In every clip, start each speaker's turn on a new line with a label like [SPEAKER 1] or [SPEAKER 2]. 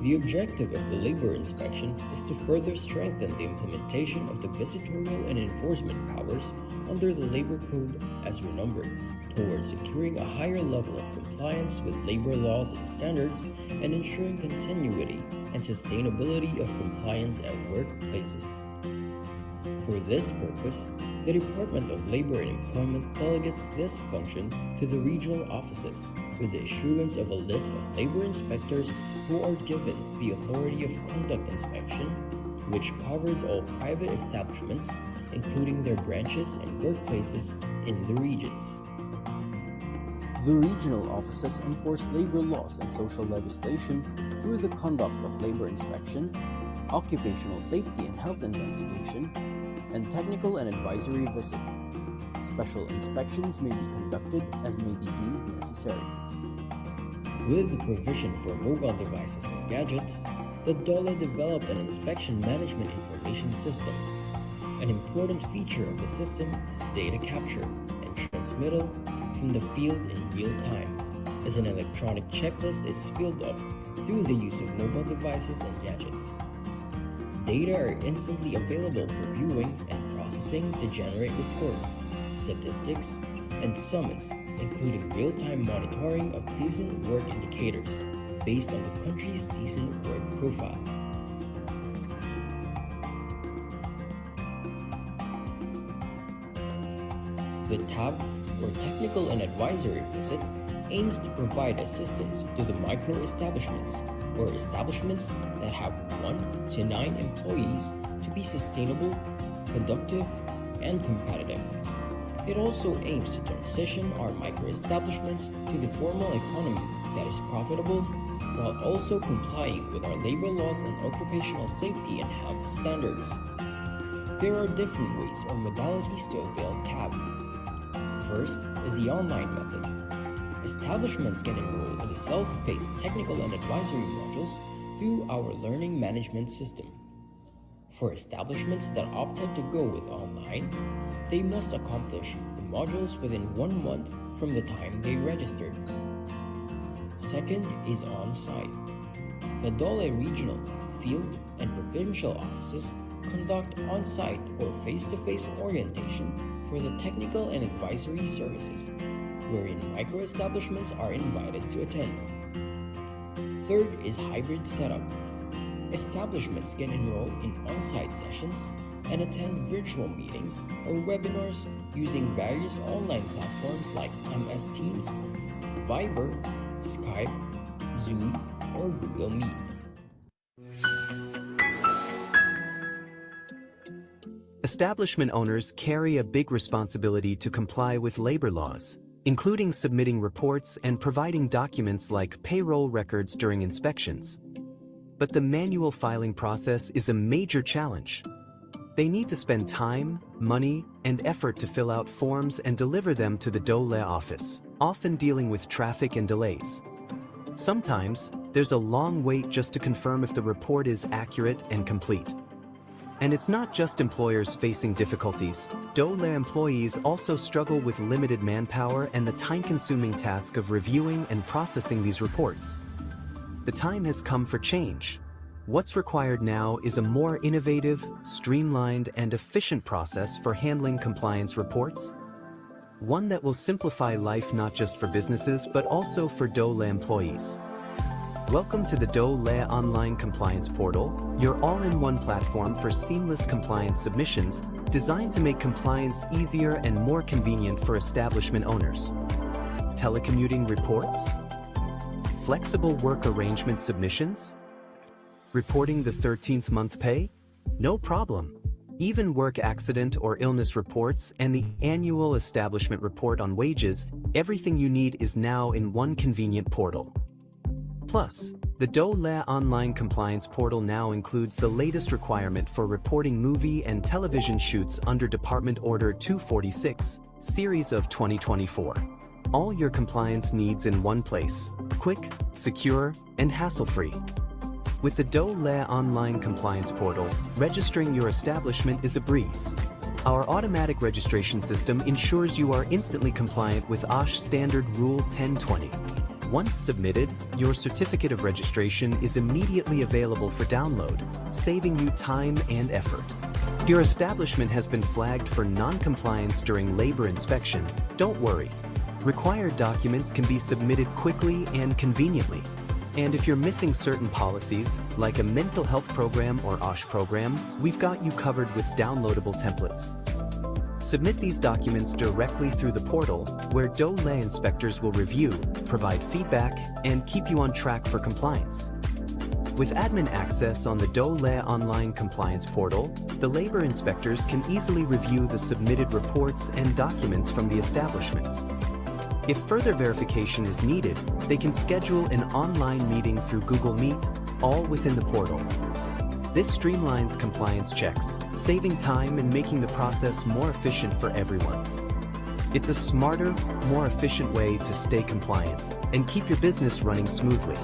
[SPEAKER 1] The objective of the labor inspection is to further strengthen the implementation of the visitorial and enforcement powers under the Labor Code as renumbered towards securing a higher level of compliance with labor laws and standards and ensuring continuity and sustainability of compliance at workplaces. For this purpose, the Department of Labor and Employment delegates this function to the regional offices with the issuance of a list of labor inspectors who are given the authority of conduct inspection, which covers all private establishments, including their branches and workplaces in the regions. The regional offices enforce labor laws and social legislation through the conduct of labor inspection, occupational safety and health investigation, and technical and advisory visit. Special inspections may be conducted as may be deemed necessary. With the provision for mobile devices and gadgets, the DOLE developed an inspection management information system. An important feature of the system is data capture and transmittal from the field in real time, as an electronic checklist is filled up through the use of mobile devices and gadgets. Data are instantly available for viewing and processing to generate reports, statistics, and summons, including real-time monitoring of decent work indicators based on the country's decent work profile. The TAV, or Technical and Advisory Visit, aims to provide assistance to the micro-establishments, or establishments that have 1 to 9 employees, to be sustainable, productive, and competitive. It also aims to transition our micro-establishments to the formal economy that is profitable, while also complying with our labor laws and occupational safety and health standards. There are different ways or modalities to avail TAB. First is the online method. Establishments can enroll in the self-paced technical and advisory modules through our learning management system. For establishments that opted to go with online, they must accomplish the modules within 1 month from the time they registered. Second is on-site. The DOLE regional, field, and provincial offices conduct on-site or face-to-face orientation for the technical and advisory services, wherein micro-establishments are invited to attend. Third is hybrid setup. Establishments can enroll in on-site sessions and attend virtual meetings or webinars using various online platforms like MS Teams, Viber, Skype, Zoom, or Google Meet.
[SPEAKER 2] Establishment owners carry a big responsibility to comply with labor laws, including submitting reports and providing documents like payroll records during inspections. But the manual filing process is a major challenge. They need to spend time, money, and effort to fill out forms and deliver them to the DOLE office, often dealing with traffic and delays. Sometimes, there's a long wait just to confirm if the report is accurate and complete. And it's not just employers facing difficulties. DOLE employees also struggle with limited manpower and the time-consuming task of reviewing and processing these reports. The time has come for change. What's required now is a more innovative, streamlined, and efficient process for handling compliance reports. One that will simplify life not just for businesses but also for DOLE employees. Welcome to the DOLE Online Compliance Portal, your all-in-one platform for seamless compliance submissions, designed to make compliance easier and more convenient for establishment owners. Telecommuting reports? Flexible work arrangement submissions? Reporting the 13th month pay? No problem. Even work accident or illness reports and the annual establishment report on wages, everything you need is now in one convenient portal. Plus, the DOLE Online Compliance Portal now includes the latest requirement for reporting movie and television shoots under Department Order 246, Series of 2024. All your compliance needs in one place, quick, secure, and hassle-free. With the DOLE Online Compliance Portal, registering your establishment is a breeze. Our automatic registration system ensures you are instantly compliant with OSH Standard Rule 1020. Once submitted, your certificate of registration is immediately available for download, saving you time and effort. If your establishment has been flagged for non-compliance during labor inspection, don't worry. Required documents can be submitted quickly and conveniently. And if you're missing certain policies, like a mental health program or OSH program, we've got you covered with downloadable templates. Submit these documents directly through the portal, where DOLE inspectors will review, provide feedback, and keep you on track for compliance. With admin access on the DOLE online compliance portal, the labor inspectors can easily review the submitted reports and documents from the establishments. If further verification is needed, they can schedule an online meeting through Google Meet, all within the portal. This streamlines compliance checks, saving time and making the process more efficient for everyone. It's a smarter, more efficient way to stay compliant and keep your business running smoothly.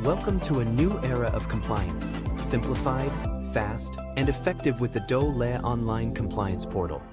[SPEAKER 2] Welcome to a new era of compliance, simplified, fast, and effective with the DOLE online compliance portal.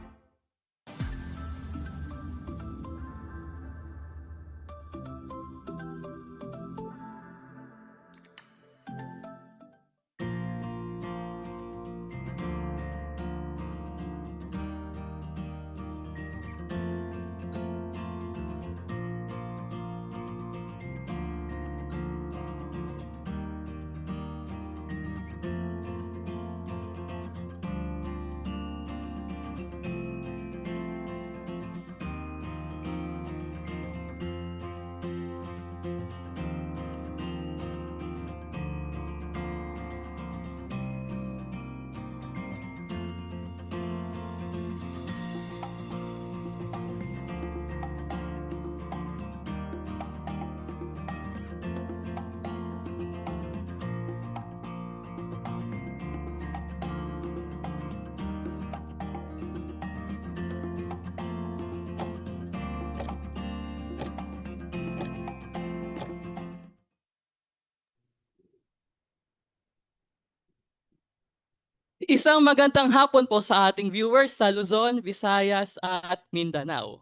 [SPEAKER 3] Isang magandang hapon po sa ating viewers sa Luzon, Visayas at Mindanao.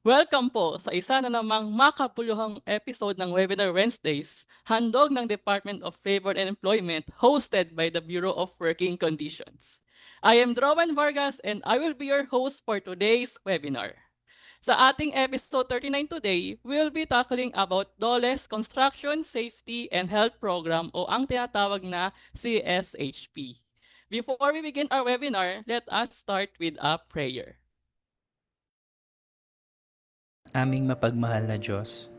[SPEAKER 3] Welcome po sa isa na namang makapuluhang episode ng Webinar Wednesdays, handog ng Department of Labor and Employment hosted by the Bureau of Working Conditions. I am Drowan Vargas and I will be your host for today's webinar. Sa ating episode 39 today, we'll be tackling about DOLE's Construction Safety and Health Program o ang tinatawag na CSHP. Before we begin our webinar, let us start with a prayer.
[SPEAKER 4] Aming mapagmahal na Diyos,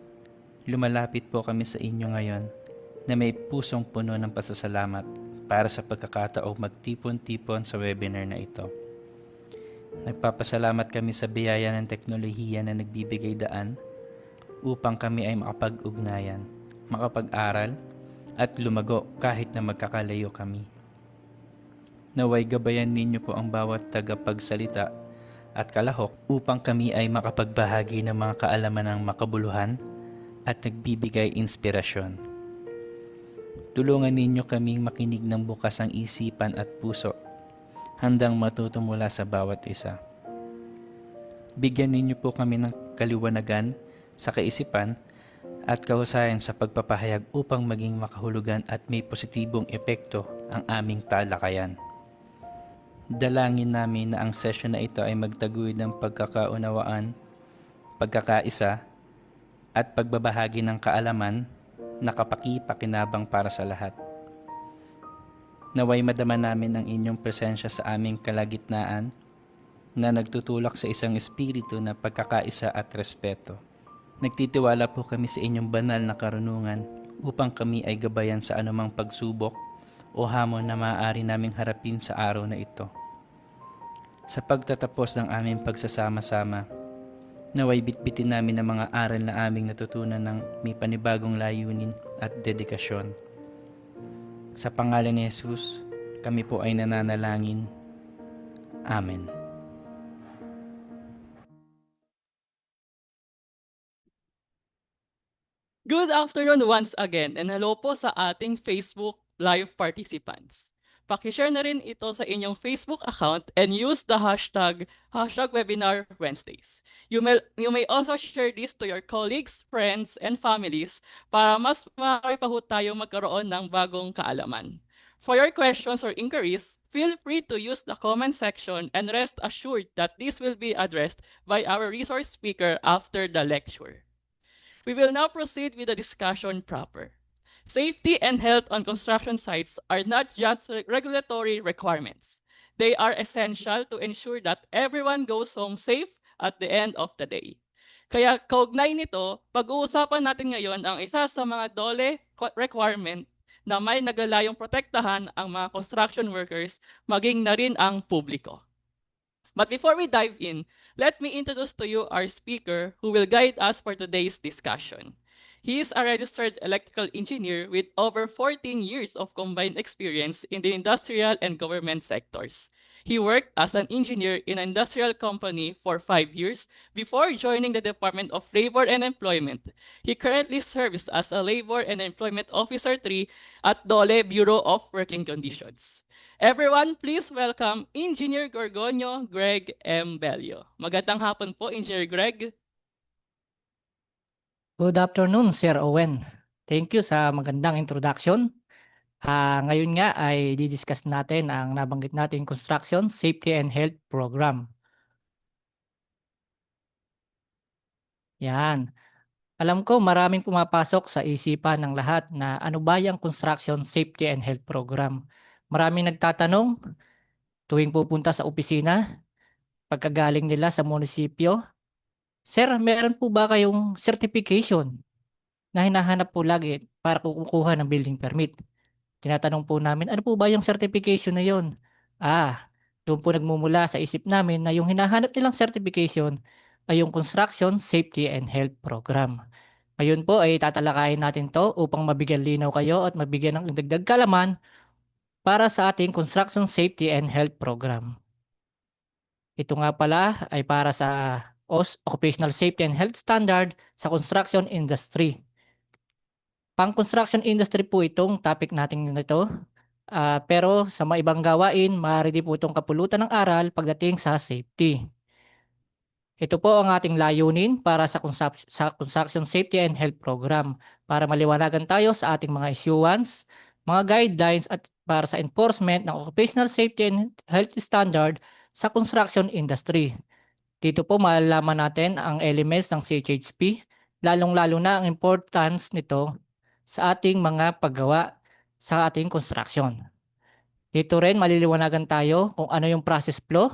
[SPEAKER 4] lumalapit po kami sa inyo ngayon na may pusong puno ng pasasalamat para sa pagkakataong magtipon-tipon sa webinar na ito. Nagpapasalamat kami sa biyaya ng teknolohiya na nagbibigay daan upang kami ay makapag-ugnayan, makapag-aral at lumago kahit na magkakalayo kami. Naway gabayan ninyo po ang bawat tagapagsalita at kalahok upang kami ay makapagbahagi ng mga kaalaman ng makabuluhan at nagbibigay inspirasyon. Tulungan ninyo kaming makinig ng bukas ang isipan at puso, handang matuto mula sa bawat isa. Bigyan ninyo po kami ng kaliwanagan sa kaisipan at kahusayan sa pagpapahayag upang maging makahulugan at may positibong epekto ang aming talakayan. Dalangin namin na ang session na ito ay magtaguyod ng pagkakaunawaan, pagkakaisa, at pagbabahagi ng kaalaman na kapaki-pakinabang para sa lahat. Naway madama namin ang inyong presensya sa aming kalagitnaan na nagtutulak sa isang espiritu na pagkakaisa at respeto. Nagtitiwala po kami sa inyong banal na karunungan upang kami ay gabayan sa anumang pagsubok o hamon na maaari naming harapin sa araw na ito. Sa pagtatapos ng aming pagsasama-sama, naway bitbitin namin ang mga aral na aming natutunan ng may panibagong layunin at dedikasyon. Sa pangalan ni Jesus, kami po ay nananalangin. Amen.
[SPEAKER 3] Good afternoon once again and hello po sa ating Facebook Live participants. Pakishare na rin ito sa inyong Facebook account and use the hashtag Webinar Wednesdays. You may also share this to your colleagues, friends, and families para mas marami pa ho tayo magkaroon ng bagong kaalaman. For your questions or inquiries, feel free to use the comment section and rest assured that this will be addressed by our resource speaker after the lecture. We will now proceed with the discussion proper. Safety and health on construction sites are not just regulatory requirements. They are essential to ensure that everyone goes home safe at the end of the day. Kaya kaugnay nito, pag-uusapan natin ngayon ang isa sa mga DOLE requirement na may nagalayong protektahan ang mga construction workers maging na rin ang publiko. But before we dive in, let me introduce to you our speaker who will guide us for today's discussion. He is a registered electrical engineer with over 14 years of combined experience in the industrial and government sectors. He worked as an engineer in an industrial company for 5 years before joining the Department of Labor and Employment. He currently serves as a Labor and Employment Officer 3 at DOLE Bureau of Working Conditions. Everyone, please welcome Engineer Gorgonio Greg M. Bello. Magandang hapon po, Engineer Greg.
[SPEAKER 5] Good afternoon, Sir Owen. Thank you sa magandang introduction. Ngayon nga ay didiscuss natin ang nabanggit natin Construction Safety and Health Program. Yan. Alam ko maraming pumapasok sa isipan ng lahat na ano ba yung Construction Safety and Health Program. Maraming nagtatanong tuwing pupunta sa opisina, pagkagaling nila sa munisipyo, Sir, meron po ba kayong certification na hinahanap po lagi para kukuha ng building permit? Tinatanong po namin, ano po ba yung certification na yon? Doon po nagmumula sa isip namin na yung hinahanap nilang certification ay yung Construction Safety and Health Program. Ngayon po ay tatalakayin natin to upang mabigyan linaw kayo at mabigyan ng dagdag kalaman para sa ating Construction Safety and Health Program. Ito nga pala ay para sa Occupational Safety and Health Standard sa construction industry. Pang-construction industry po itong topic natin nito. Pero sa mga ibang gawain, maaari din po itong kapulutan ng aral pagdating sa safety. Ito po ang ating layunin para sa Construction Safety and Health Program para maliwanagan tayo sa ating mga issuance, mga guidelines at para sa enforcement ng Occupational Safety and Health Standard sa construction industry. Dito po malalaman natin ang elements ng CHHP, lalong-lalo na ang importance nito sa ating mga paggawa sa ating construction. Dito rin maliliwanagan tayo kung ano yung process flow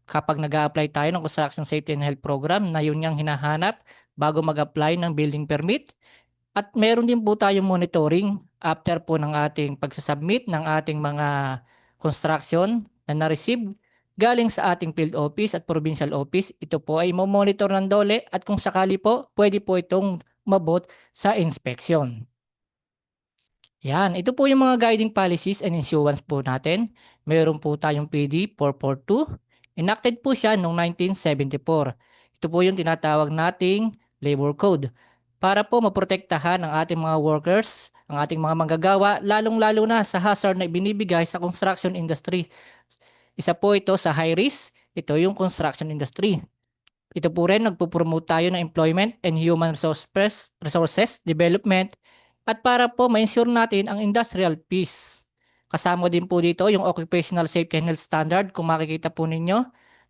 [SPEAKER 5] kapag nag-a-apply tayo ng Construction Safety and Health Program na yun yung hinahanap bago mag-apply ng building permit. At meron din po tayong monitoring after po ng ating pagsasubmit ng ating mga construction na na-receive galing sa ating field office at provincial office. Ito po ay monitor ng DOLE at kung sakali po, pwede po itong umabot sa inspection. Yan, ito po yung mga guiding policies and issuance po natin. Meron po tayong PD 442. Enacted po siya noong 1974. Ito po yung tinatawag nating labor code para po maprotektahan ang ating mga workers, ang ating mga manggagawa, lalong-lalo na sa hazard na ibinibigay sa construction industry. Isa po ito sa high risk, ito yung construction industry. Ito po rin nagpo-promote tayo ng employment and human resources development at para po ma-ensure natin ang industrial peace. Kasama din po dito yung Occupational Safety and Health Standard. Kung makikita po ninyo,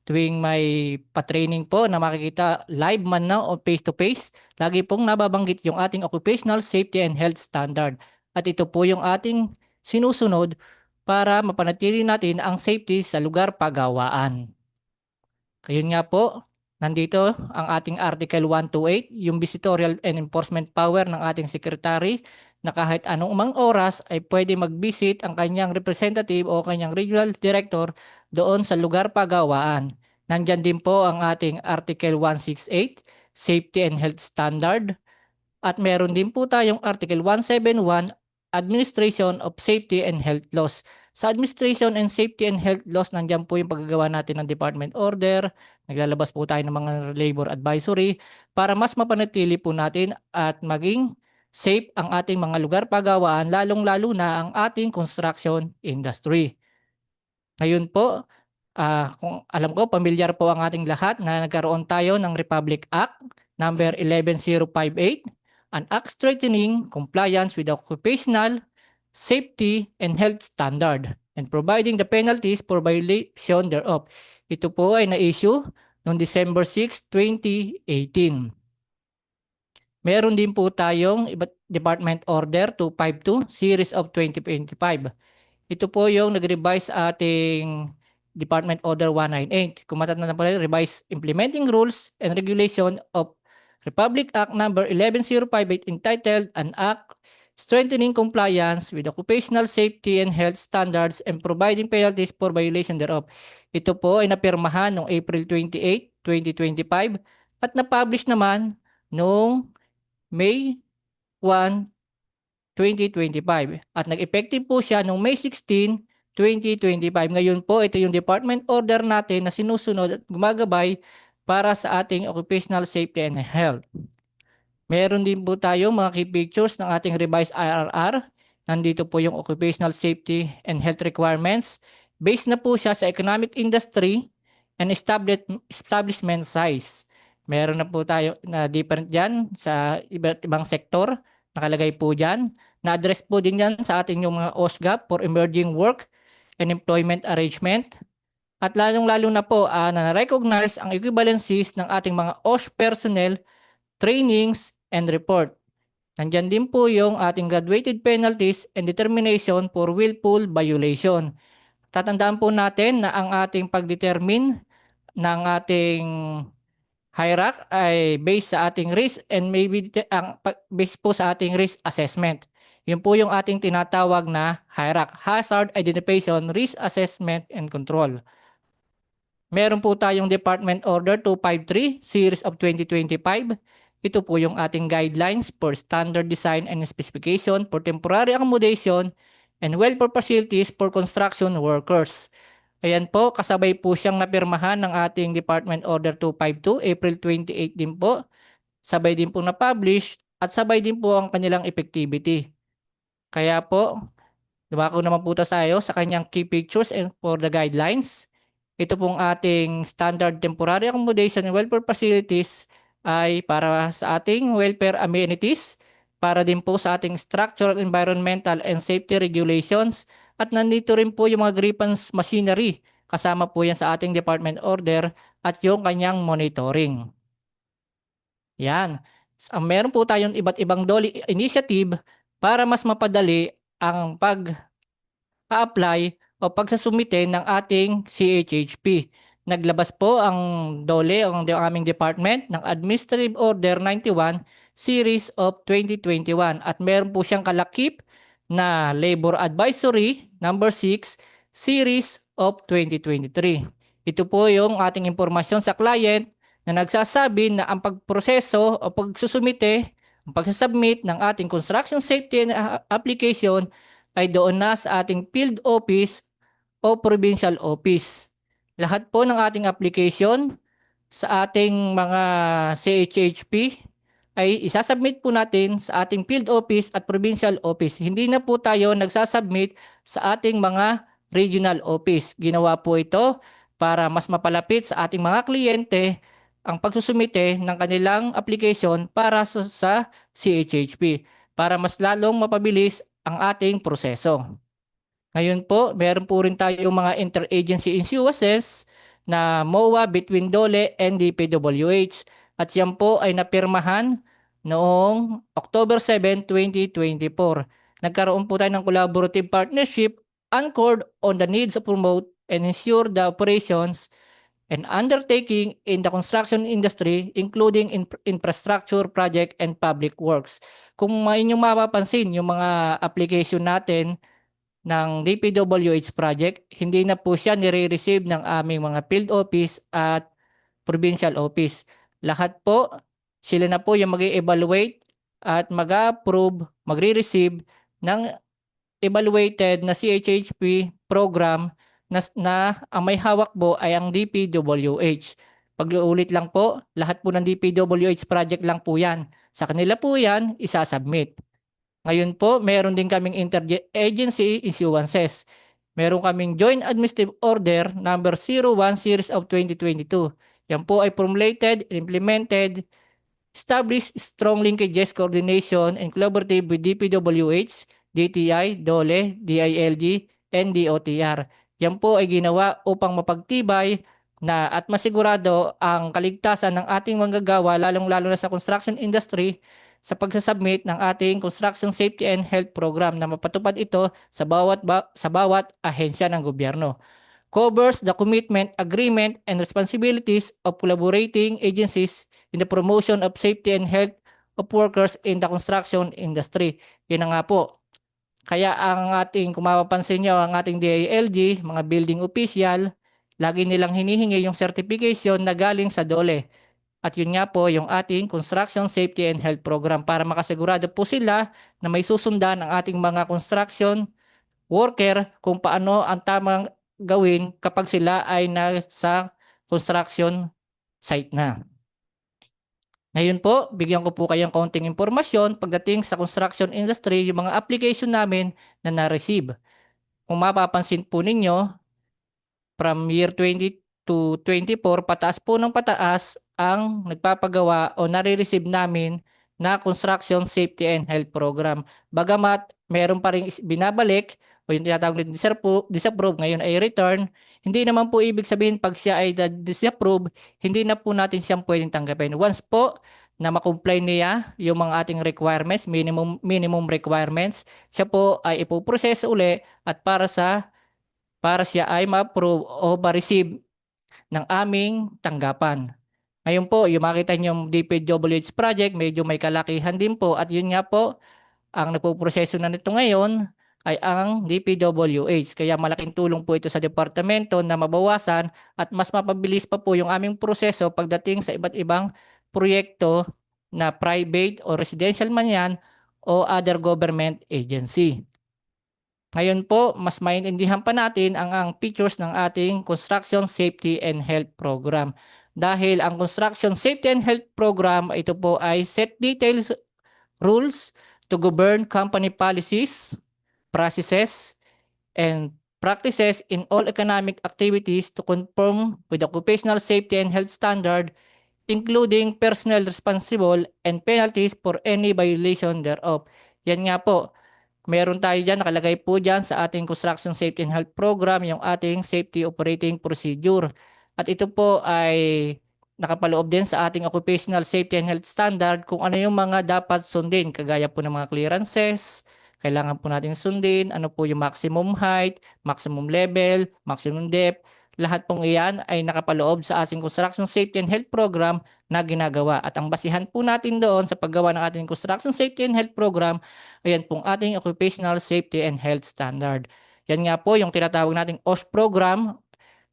[SPEAKER 5] tuwing may pa-training po na makikita live man na o face-to-face, lagi pong nababanggit yung ating Occupational Safety and Health Standard. At ito po yung ating sinusunod para mapanatili natin ang safety sa lugar pagawaan. Kayun nga po, nandito ang ating Article 128, yung visitorial and enforcement power ng ating secretary na kahit anong umang oras ay pwede mag-visit ang kanyang representative o kanyang regional director doon sa lugar pagawaan. Nandyan din po ang ating Article 168, Safety and Health Standard. At meron din po tayong Article 171, Administration of Safety and Health Laws. Sa Administration and Safety and Health Laws, nandiyan po yung paggagawa natin ng department order. Naglalabas po tayo ng mga labor advisory para mas mapanatili po natin at maging safe ang ating mga lugar pagawaan, lalong-lalo na ang ating construction industry. Ngayon po, kung alam ko pamilyar po ang ating lahat na nagkaroon tayo ng Republic Act number 11058, an act strengthening compliance with occupational safety and health standard and providing the penalties for violation thereof. Ito po ay na-issue noong December 6, 2018. Meron din po tayong Department Order 252 Series of 2025. Ito po yung nag-revise ating Department Order 198. Kung matatandaan po rin, Revised Implementing Rules and Regulation of Republic Act number 11058 entitled An Act Strengthening Compliance with Occupational Safety and Health Standards and Providing Penalties for Violation thereof. Ito po ay napirmahan noong April 28, 2025 at na-publish naman noong May 1, 2025 at nag-effective po siya noong May 16, 2025. Ngayon po, ito yung department order natin na sinusunod at gumagabay para sa ating occupational safety and health. Meron din po tayong mga key pictures ng ating revised IRR. Nandito po yung occupational safety and health requirements. Based na po siya sa economic industry and establishment size. Meron na po tayo na different dyan sa iba't ibang sektor. Nakalagay po dyan. Na-address po din yan sa ating yung mga OSGAP for emerging work and employment arrangement. At lalong-lalo na po na-recognize ang equivalencies ng ating mga OSH personnel, trainings, and report. Nandyan din po yung ating graduated penalties and determination for willful violation. Tatandaan po natin na ang ating pagdetermine ng ating hierarchy ay based sa ating risk and maybe based po sa ating risk assessment. Yun po yung ating tinatawag na hierarchy, hazard identification, risk assessment, and control. Meron po tayong Department Order 253 Series of 2025. Ito po yung ating guidelines for standard design and specification for temporary accommodation and welfare facilities for construction workers. Ayan po, kasabay po siyang napirmahan ng ating Department Order 252, April 28 din po. Sabay din po na-publish at sabay din po ang kanilang effectivity. Kaya po, dumako naman po tayo sa kanyang key pictures and for the guidelines. Ito pong ating standard temporary accommodation and welfare facilities ay para sa ating welfare amenities, para din po sa ating structural, environmental, and safety regulations. At nandito rin po yung mga grievance machinery. Kasama po yan sa ating department order at yung kanyang monitoring. Yan. Meron po tayong iba't ibang DOLE initiative para mas mapadali ang pag-apply o pagsasumite ng ating CHHP. Naglabas po ang DOLE, ang aming department, ng Administrative Order 91 Series of 2021 at meron po siyang kalakip na Labor Advisory number 6 Series of 2023. Ito po yung ating impormasyon sa client na nagsasabi na ang pagproseso o pagsusumite, ang pagsasubmit ng ating construction safety application ay doon na sa ating field office o provincial office. Lahat po ng ating application sa ating mga CHHP ay isasubmit po natin sa ating field office at provincial office. Hindi na po tayo nagsasubmit sa ating mga regional office. Ginawa po ito para mas mapalapit sa ating mga kliyente ang pagsusumite ng kanilang application para sa CHHP para mas lalong mapabilis ang ating proseso. Ngayon po, meron po rin tayong mga interagency issuances na MOA between DOLE and DPWH at yan po ay napirmahan noong October 7, 2024. Nagkaroon po tayo ng collaborative partnership anchored on the needs to promote and ensure the operations and undertaking in the construction industry including infrastructure project and public works. Kung inyong mapapansin yung mga application natin ng DPWH project, hindi na po siya nire-receive ng aming mga field office at provincial office. Lahat po, sila na po yung mag-evaluate at mag-approve, magre-receive ng evaluated na CHHP program na ang may hawak po ay ang DPWH. Pag-uulit lang po, lahat po ng DPWH project lang po yan. Sa kanila po yan, isasubmit. Ngayon po, meron din kaming interagency issuances. Meron kaming Joint Administrative Order number 01 series of 2022. Yan po ay formulated, implemented, establish strong linkages, coordination, and collaborative with DPWH, DTI, DOLE, DILG, and DOTR. Yan po ay ginawa upang mapagtibay na at masigurado ang kaligtasan ng ating manggagawa lalong-lalo na sa construction industry sa pagsasubmit ng ating Construction Safety and Health Program na mapatupad ito sa bawat ahensya ng gobyerno. Covers the commitment, agreement, and responsibilities of collaborating agencies in the promotion of safety and health of workers in the construction industry. Yun na nga po. Kaya ang ating, kung mapapansin nyo, ang ating DILG, mga building official, lagi nilang hinihingi yung certification na galing sa DOLE. At yun nga po yung ating Construction Safety and Health Program para makasigurado po sila na may susundan ang ating mga construction worker kung paano ang tamang gawin kapag sila ay nasa construction site na. Ngayon po, bigyan ko po kayong kaunting impormasyon pagdating sa construction industry, yung mga application namin na na-receive. Kung mapapansin po ninyo, from year 20 to 24, pataas po ng pataas ang nagpapagawa o nare-receive namin na Construction Safety and Health Program. Bagamat meron pa rin binabalik o yung tinatawag na disapprove, ngayon ay return, hindi naman po ibig sabihin pag siya ay disapprove, hindi na po natin siyang pwedeng tanggapin. Once po na makomply niya yung mga ating requirements, minimum requirements, siya po ay ipoproseso uli at para siya ay ma-approve o ma-receive ng aming tanggapan. Ngayon po, yung makita niyo yung DPWH project, medyo may kalakihan din po at yun nga po, ang nagpoproseso na nito ngayon ay ang DPWH. Kaya malaking tulong po ito sa departamento na mabawasan at mas mapabilis pa po yung aming proseso pagdating sa iba't ibang proyekto na private o residential man yan o other government agency. Ngayon po, mas maintindihan pa natin ang features ng ating Construction Safety and Health Program. Dahil ang Construction Safety and Health Program, ito po ay set details rules to govern company policies, processes, and practices in all economic activities to conform with occupational safety and health standard, including personnel responsible and penalties for any violation thereof. Yan nga po. Meron tayo dyan, nakalagay po dyan sa ating Construction Safety and Health Program, yung ating Safety Operating Procedure. At ito po ay nakapaloob din sa ating Occupational Safety and Health Standard kung ano yung mga dapat sundin, kagaya po ng mga clearances, kailangan po natin sundin, ano po yung maximum height, maximum level, maximum depth. Lahat pong iyan ay nakapaloob sa ating Construction Safety and Health Program na ginagawa. At ang basihan po natin doon sa paggawa ng ating Construction Safety and Health Program, ayan pong ating Occupational Safety and Health Standard. Yan nga po yung tinatawag nating OSH program,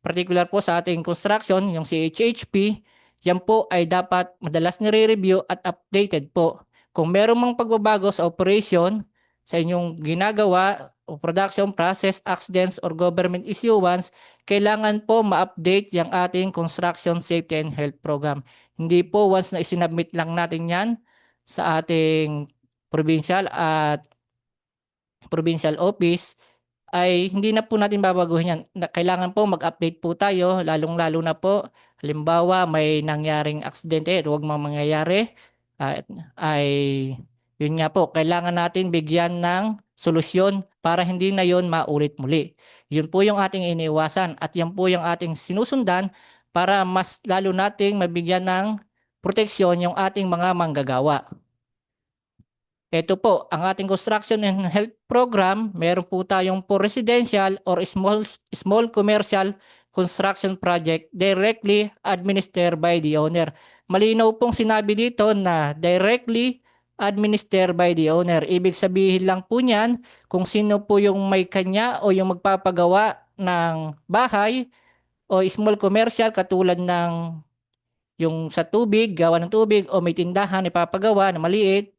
[SPEAKER 5] particular po sa ating construction, yung CHHP, yan po ay dapat madalas nire-review at updated po. Kung meron mang pagbabago sa operation, sa inyong ginagawa o production process, accidents, or government issuance, kailangan po ma-update yung ating Construction Safety and Health Program. Hindi po once na isinabmit lang natin yan sa ating provincial office, ay hindi na po natin babaguhin yan. Kailangan po mag-update po tayo, lalong-lalo na po, halimbawa may nangyaring aksidente, huwag mangyayari, ay yun nga po, kailangan natin bigyan ng solusyon para hindi na yon maulit muli. Yun po yung ating iniiwasan at yan po yung ating sinusundan para mas lalo nating mabigyan ng proteksyon yung ating mga manggagawa. Ito po, ang ating Construction and Health Program, meron po tayong for residential or small commercial construction project directly administered by the owner. Malinaw pong sinabi dito na directly administered by the owner. Ibig sabihin lang po niyan kung sino po yung may kanya o yung magpapagawa ng bahay o small commercial katulad ng yung sa tubig, gawa ng tubig o may tindahan ipapagawa na maliit.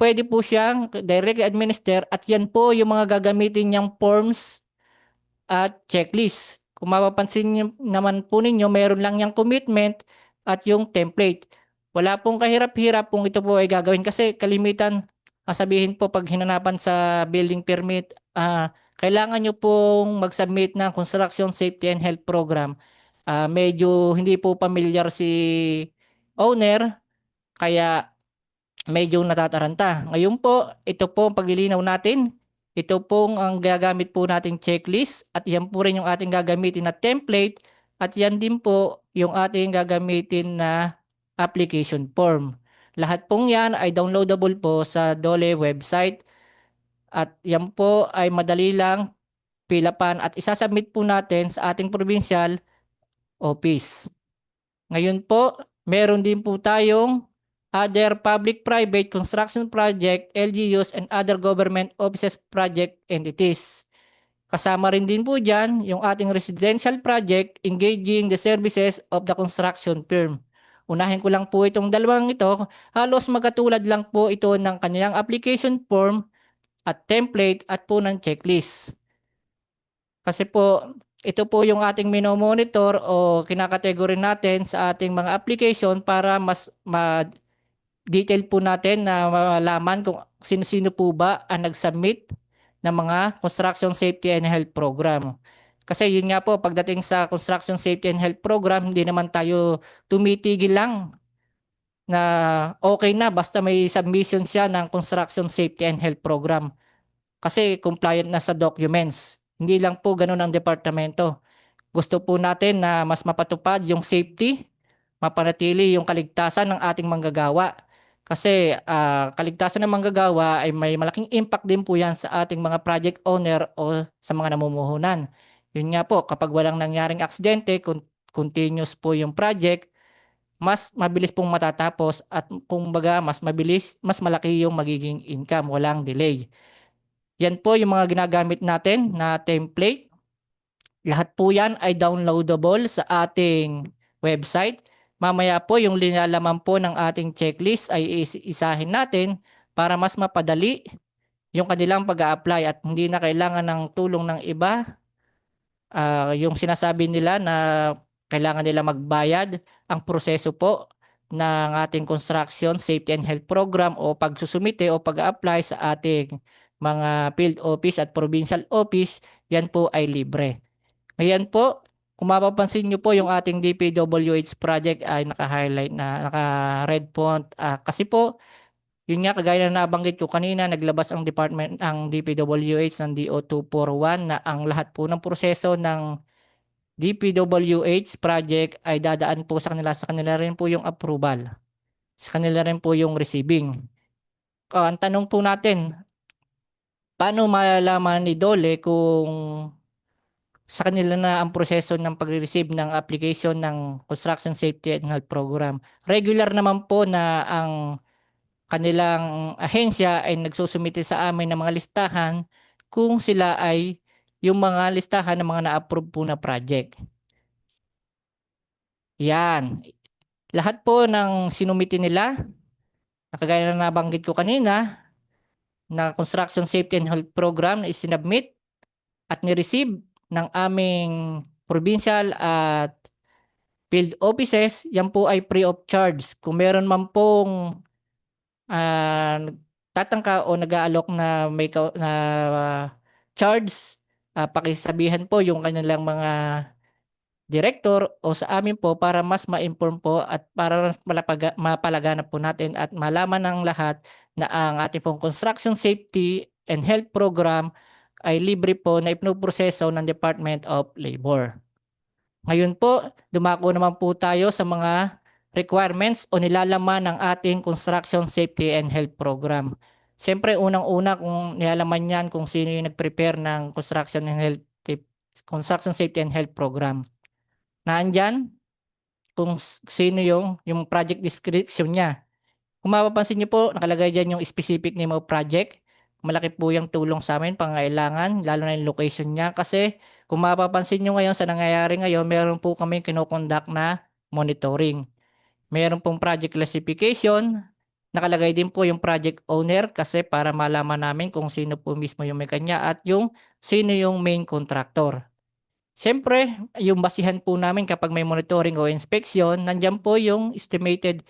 [SPEAKER 5] Pwede po siyang directly administer at yan po yung mga gagamitin niyang forms at checklist. Kung mapapansin naman po ninyo, meron lang yung commitment at yung template. Wala pong kahirap-hirap kung ito po ay gagawin kasi kalimitan sasabihin po pag hinanapan sa building permit, kailangan nyo pong mag-submit ng Construction Safety and Health Program. Medyo hindi po familiar si owner, kaya medyo natataranta. Ngayon po, ito po ang paglilinaw natin. Ito pong ang gagamit po nating checklist at yan po rin yung ating gagamitin na template at yan din po yung ating gagamitin na application form. Lahat pong yan ay downloadable po sa DOLE website at yan po ay madali lang pilapan at isasubmit po natin sa ating provincial office. Ngayon po, meron din po tayong other public-private construction project, LGUs, and other government offices project entities. Kasama rin din po dyan yung ating residential project engaging the services of the construction firm. Unahin ko lang po itong dalawang ito. Halos magkatulad lang po ito ng kanilang application form at template at po ng checklist. Kasi po, ito po yung ating minomonitor o kinakategory natin sa ating mga application para mas detail po natin na malaman kung sino-sino po ba ang nag-submit ng mga Construction Safety and Health Program. Kasi yun nga po, pagdating sa Construction Safety and Health Program, hindi naman tayo tumitigil lang na okay na basta may submission siya ng Construction Safety and Health Program. Kasi compliant na sa documents. Hindi lang po ganun ang departamento. Gusto po natin na mas mapatupad yung safety, mapanatili yung kaligtasan ng ating manggagawa. Kasi kaligtasan ng manggagawa ay may malaking impact din po yan sa ating mga project owner o sa mga namumuhunan. Yun nga po, kapag walang nangyaring aksidente, continuous po yung project, mas mabilis pong matatapos at kumbaga mas mabilis, mas malaki yung magiging income, walang delay. Yan po yung mga ginagamit natin na template. Lahat po yan ay downloadable sa ating website. Mamaya po yung linalaman po ng ating checklist ay isahin natin para mas mapadali yung kanilang pag-a-apply at hindi na kailangan ng tulong ng iba. Yung sinasabi nila na kailangan nila magbayad, ang proseso po ng ating Construction Safety and Health Program o pagsusumite o pag-a-apply sa ating mga field office at provincial office, yan po ay libre. Ngayon po, kung mapapansin nyo po yung ating DPWH project ay naka-highlight na, naka-red font. Kasi po, yun nga kagaya na nabanggit ko kanina, naglabas ang department, ang DPWH ng DO241 na ang lahat po ng proseso ng DPWH project ay dadaan po sa kanila rin po yung approval. Sa kanila rin po yung receiving. Ang tanong po natin, paano malalaman ni DOLE kung sa kanila na ang proseso ng pag-receive ng application ng Construction Safety and Health Program? Regular naman po na ang kanilang ahensya ay nagsusumite sa amin ng mga listahan kung sila ay yung mga listahan ng mga na-approve po na project. Yan. Lahat po ng sinumite nila, kagaya na nabanggit ko kanina, na Construction Safety and Health Program is sinubmit at ni-receive ng aming provincial at field offices, yan po ay free of charge. Kung meron man pong tatangka o nag-aalok na may charge, pakisabihan po yung kanilang mga director o sa amin po para mas ma-inform po at para mas mapalaganap po natin at malaman ng lahat na ang ating pong Construction Safety and Health Program ay libre po na ipinoproseso ng Department of Labor. Ngayon po, dumako naman po tayo sa mga requirements o nilalaman ng ating Construction Safety and Health Program. Siyempre, unang-una kung nilalaman yan kung sino yung nag-prepare ng Construction Safety and Health Program. Naandyan kung sino yung project description niya. Kung mapapansin niyo po, nakalagay dyan yung specific name of project. Malaki po yung tulong sa amin, pangailangan, lalo na yung location niya. Kasi kung mapapansin niyo ngayon sa nangyayari ngayon, meron po kami kinokonduct na monitoring. Meron pong project classification. Nakalagay din po yung project owner kasi para malaman namin kung sino po mismo yung may kanya at yung sino yung main contractor. Siyempre, yung basihan po namin kapag may monitoring o inspection, nandyan po yung estimated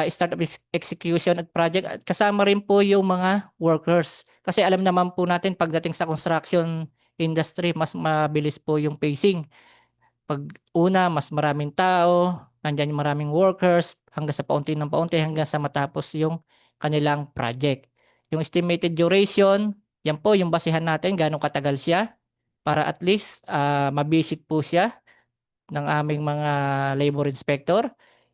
[SPEAKER 5] start of execution at project at kasama rin po yung mga workers. Kasi alam naman po natin pagdating sa construction industry, mas mabilis po yung pacing. Pag una, mas maraming tao, nandiyan yung maraming workers, hanggang sa paunti ng paunti, hanggang sa matapos yung kanilang project. Yung estimated duration, yan po yung basehan natin, gaano katagal siya, para at least mabisit po siya ng aming mga labor inspector.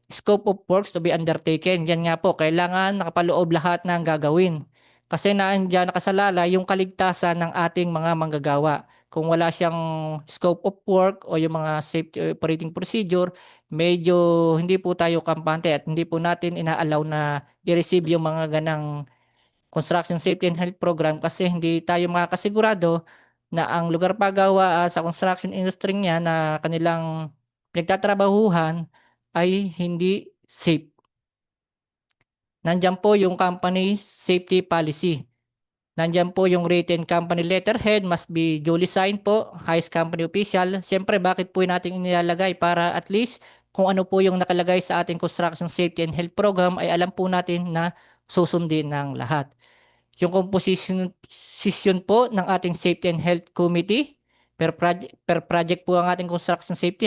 [SPEAKER 5] Scope of works to be undertaken. Yan nga po, kailangan nakapaloob lahat ng gagawin. Kasi nandiyan nakasalalay yung kaligtasan ng ating mga manggagawa. Kung wala siyang scope of work o yung mga safety operating procedure, medyo hindi po tayo kampante at hindi po natin inaalaw na i-receive yung mga ganang construction safety and health program kasi hindi tayo makakasigurado na ang lugar pagawa sa construction industry niya na kanilang pinagtatrabahuhan ay hindi safe. Nandiyan po yung company safety policy. Nandiyan po yung written company letterhead must be duly signed po, highest company official. Siyempre, bakit po natin inilalagay? Para at least kung ano po yung nakalagay sa ating construction safety and health program ay alam po natin na susundin ng lahat. Yung composition po ng ating Safety and Health Committee, per project po ang ating construction safety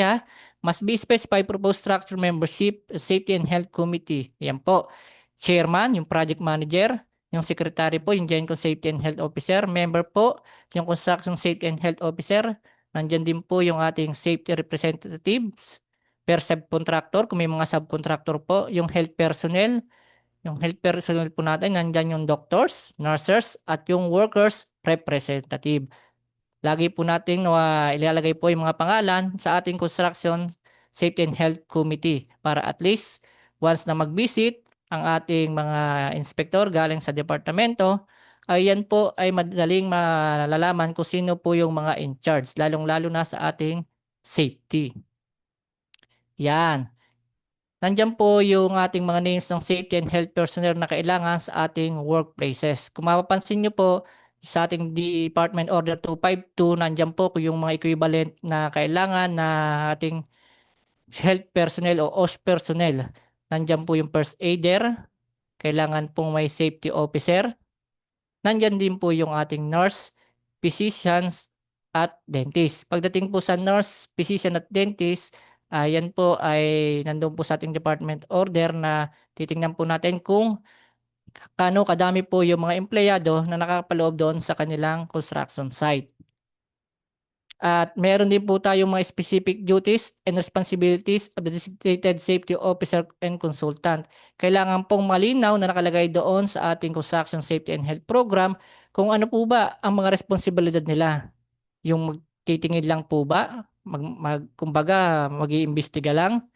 [SPEAKER 5] must be specified proposed structure membership, Safety and Health Committee. Yan po. Chairman, yung project manager, yung secretary po, yung Joint Safety and Health Officer, member po, yung Construction Safety and Health Officer, nandyan din po yung ating safety representatives, per subcontractor, kung may mga subcontractor po, yung health personnel, yung health personnel po natin, nandyan yung doctors, nurses, at yung workers representative. Lagi po natin ilalagay po yung mga pangalan sa ating Construction Safety and Health Committee para at least once na mag-visit ang ating mga inspektor galing sa departamento, ay yan po ay madaling malalaman kung sino po yung mga in charge, lalong-lalo na sa ating safety. Yan. Nandiyan po yung ating mga names ng safety and health personnel na kailangan sa ating workplaces. Kung mapapansin nyo po, sa ating Department Order 252, nandiyan po yung mga equivalent na kailangan na ating health personnel o OSH personnel. Nandiyan po yung first aider, kailangan pong may safety officer. Nandiyan din po yung ating nurse, physicians, at dentist. Pagdating po sa nurse, physician at dentist, yan po ay nandun po sa ating department order na titingnan po natin kung kano kadami po yung mga empleyado na nakapaloob doon sa kanilang construction site. At meron din po tayong mga specific duties and responsibilities of the designated safety officer and consultant. Kailangan pong malinaw na nakalagay doon sa ating construction safety and health program kung ano po ba ang mga responsibilidad nila. Yung magtitingin lang po ba? Kumbaga, mag-iimbestiga lang?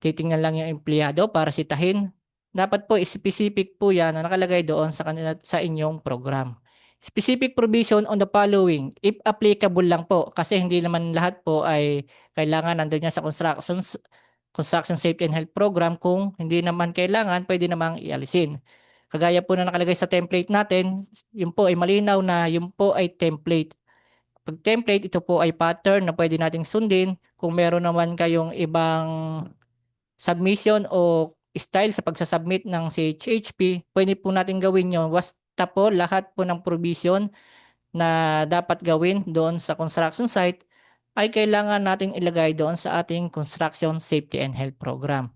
[SPEAKER 5] Titingnan lang yung empleyado para sitahin? Dapat po specific po yan na nakalagay doon sa inyong program. Specific provision on the following, if applicable lang po, kasi hindi naman lahat po ay kailangan nandun yan sa construction safety and health program. Kung hindi naman kailangan, pwede namang ialisin. Kagaya po na nakalagay sa template natin, yun po ay malinaw na yun po ay template. Pag template, ito po ay pattern na pwede nating sundin. Kung meron naman kayong ibang submission o style sa pagsasubmit ng CHHP, pwede po natin gawin yun. Basta po lahat po ng provision na dapat gawin doon sa construction site ay kailangan natin ilagay doon sa ating Construction Safety and Health Program.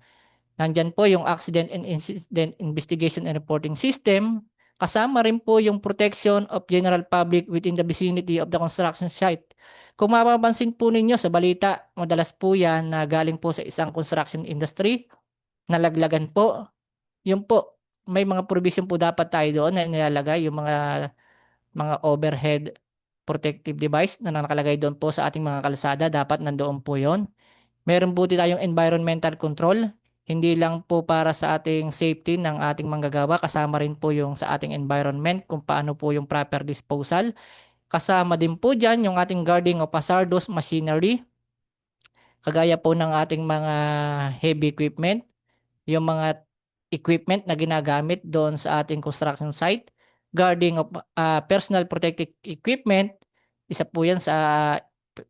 [SPEAKER 5] Nandyan po yung Accident and Incident Investigation and Reporting System. Kasama rin po yung protection of general public within the vicinity of the construction site. Kung mapapansin po ninyo sa balita, madalas po yan na galing po sa isang construction industry, nalaglagan po. Yun po, may mga provision po dapat tayo doon na nilalagay yung mga overhead protective device na nakalagay doon po sa ating mga kalsada. Dapat nandoon po yon. Meron po tayong environmental control. Hindi lang po para sa ating safety ng ating manggagawa, kasama rin po yung sa ating environment kung paano po yung proper disposal. Kasama din po dyan yung ating guarding of hazardous machinery, kagaya po ng ating mga heavy equipment, yung mga equipment na ginagamit doon sa ating construction site, guarding of personal protective equipment, isa po yan sa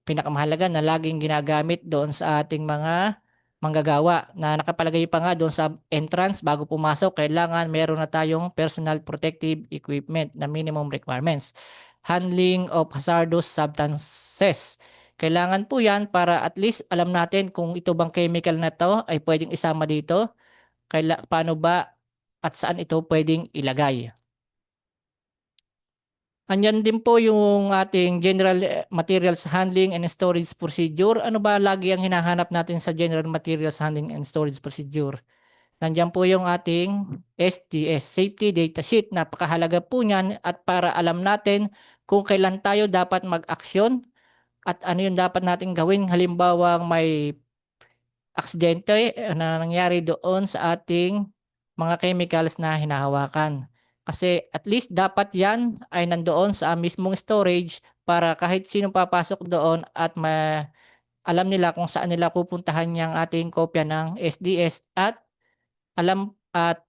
[SPEAKER 5] pinakamahalaga na laging ginagamit doon sa ating mga manggagawa na nakapalagay pa nga doon sa entrance bago pumasok, kailangan meron na tayong personal protective equipment na minimum requirements. Handling of hazardous substances. Kailangan po yan para at least alam natin kung ito bang chemical na to ay pwedeng isama dito, paano ba at saan ito pwedeng ilagay. Andyan din po yung ating general materials handling and storage procedure. Ano ba lagi ang hinahanap natin sa general materials handling and storage procedure? Nandiyan po yung ating SDS, Safety Data Sheet. Napakahalaga po niyan at para alam natin kung kailan tayo dapat mag-aksyon at ano yung dapat natin gawin. Halimbawa may aksidente na nangyari doon sa ating mga chemicals na hinahawakan. Kasi at least dapat yan ay nandoon sa mismong storage para kahit sino papasok doon at alam nila kung saan nila pupuntahan yung ating kopya ng SDS at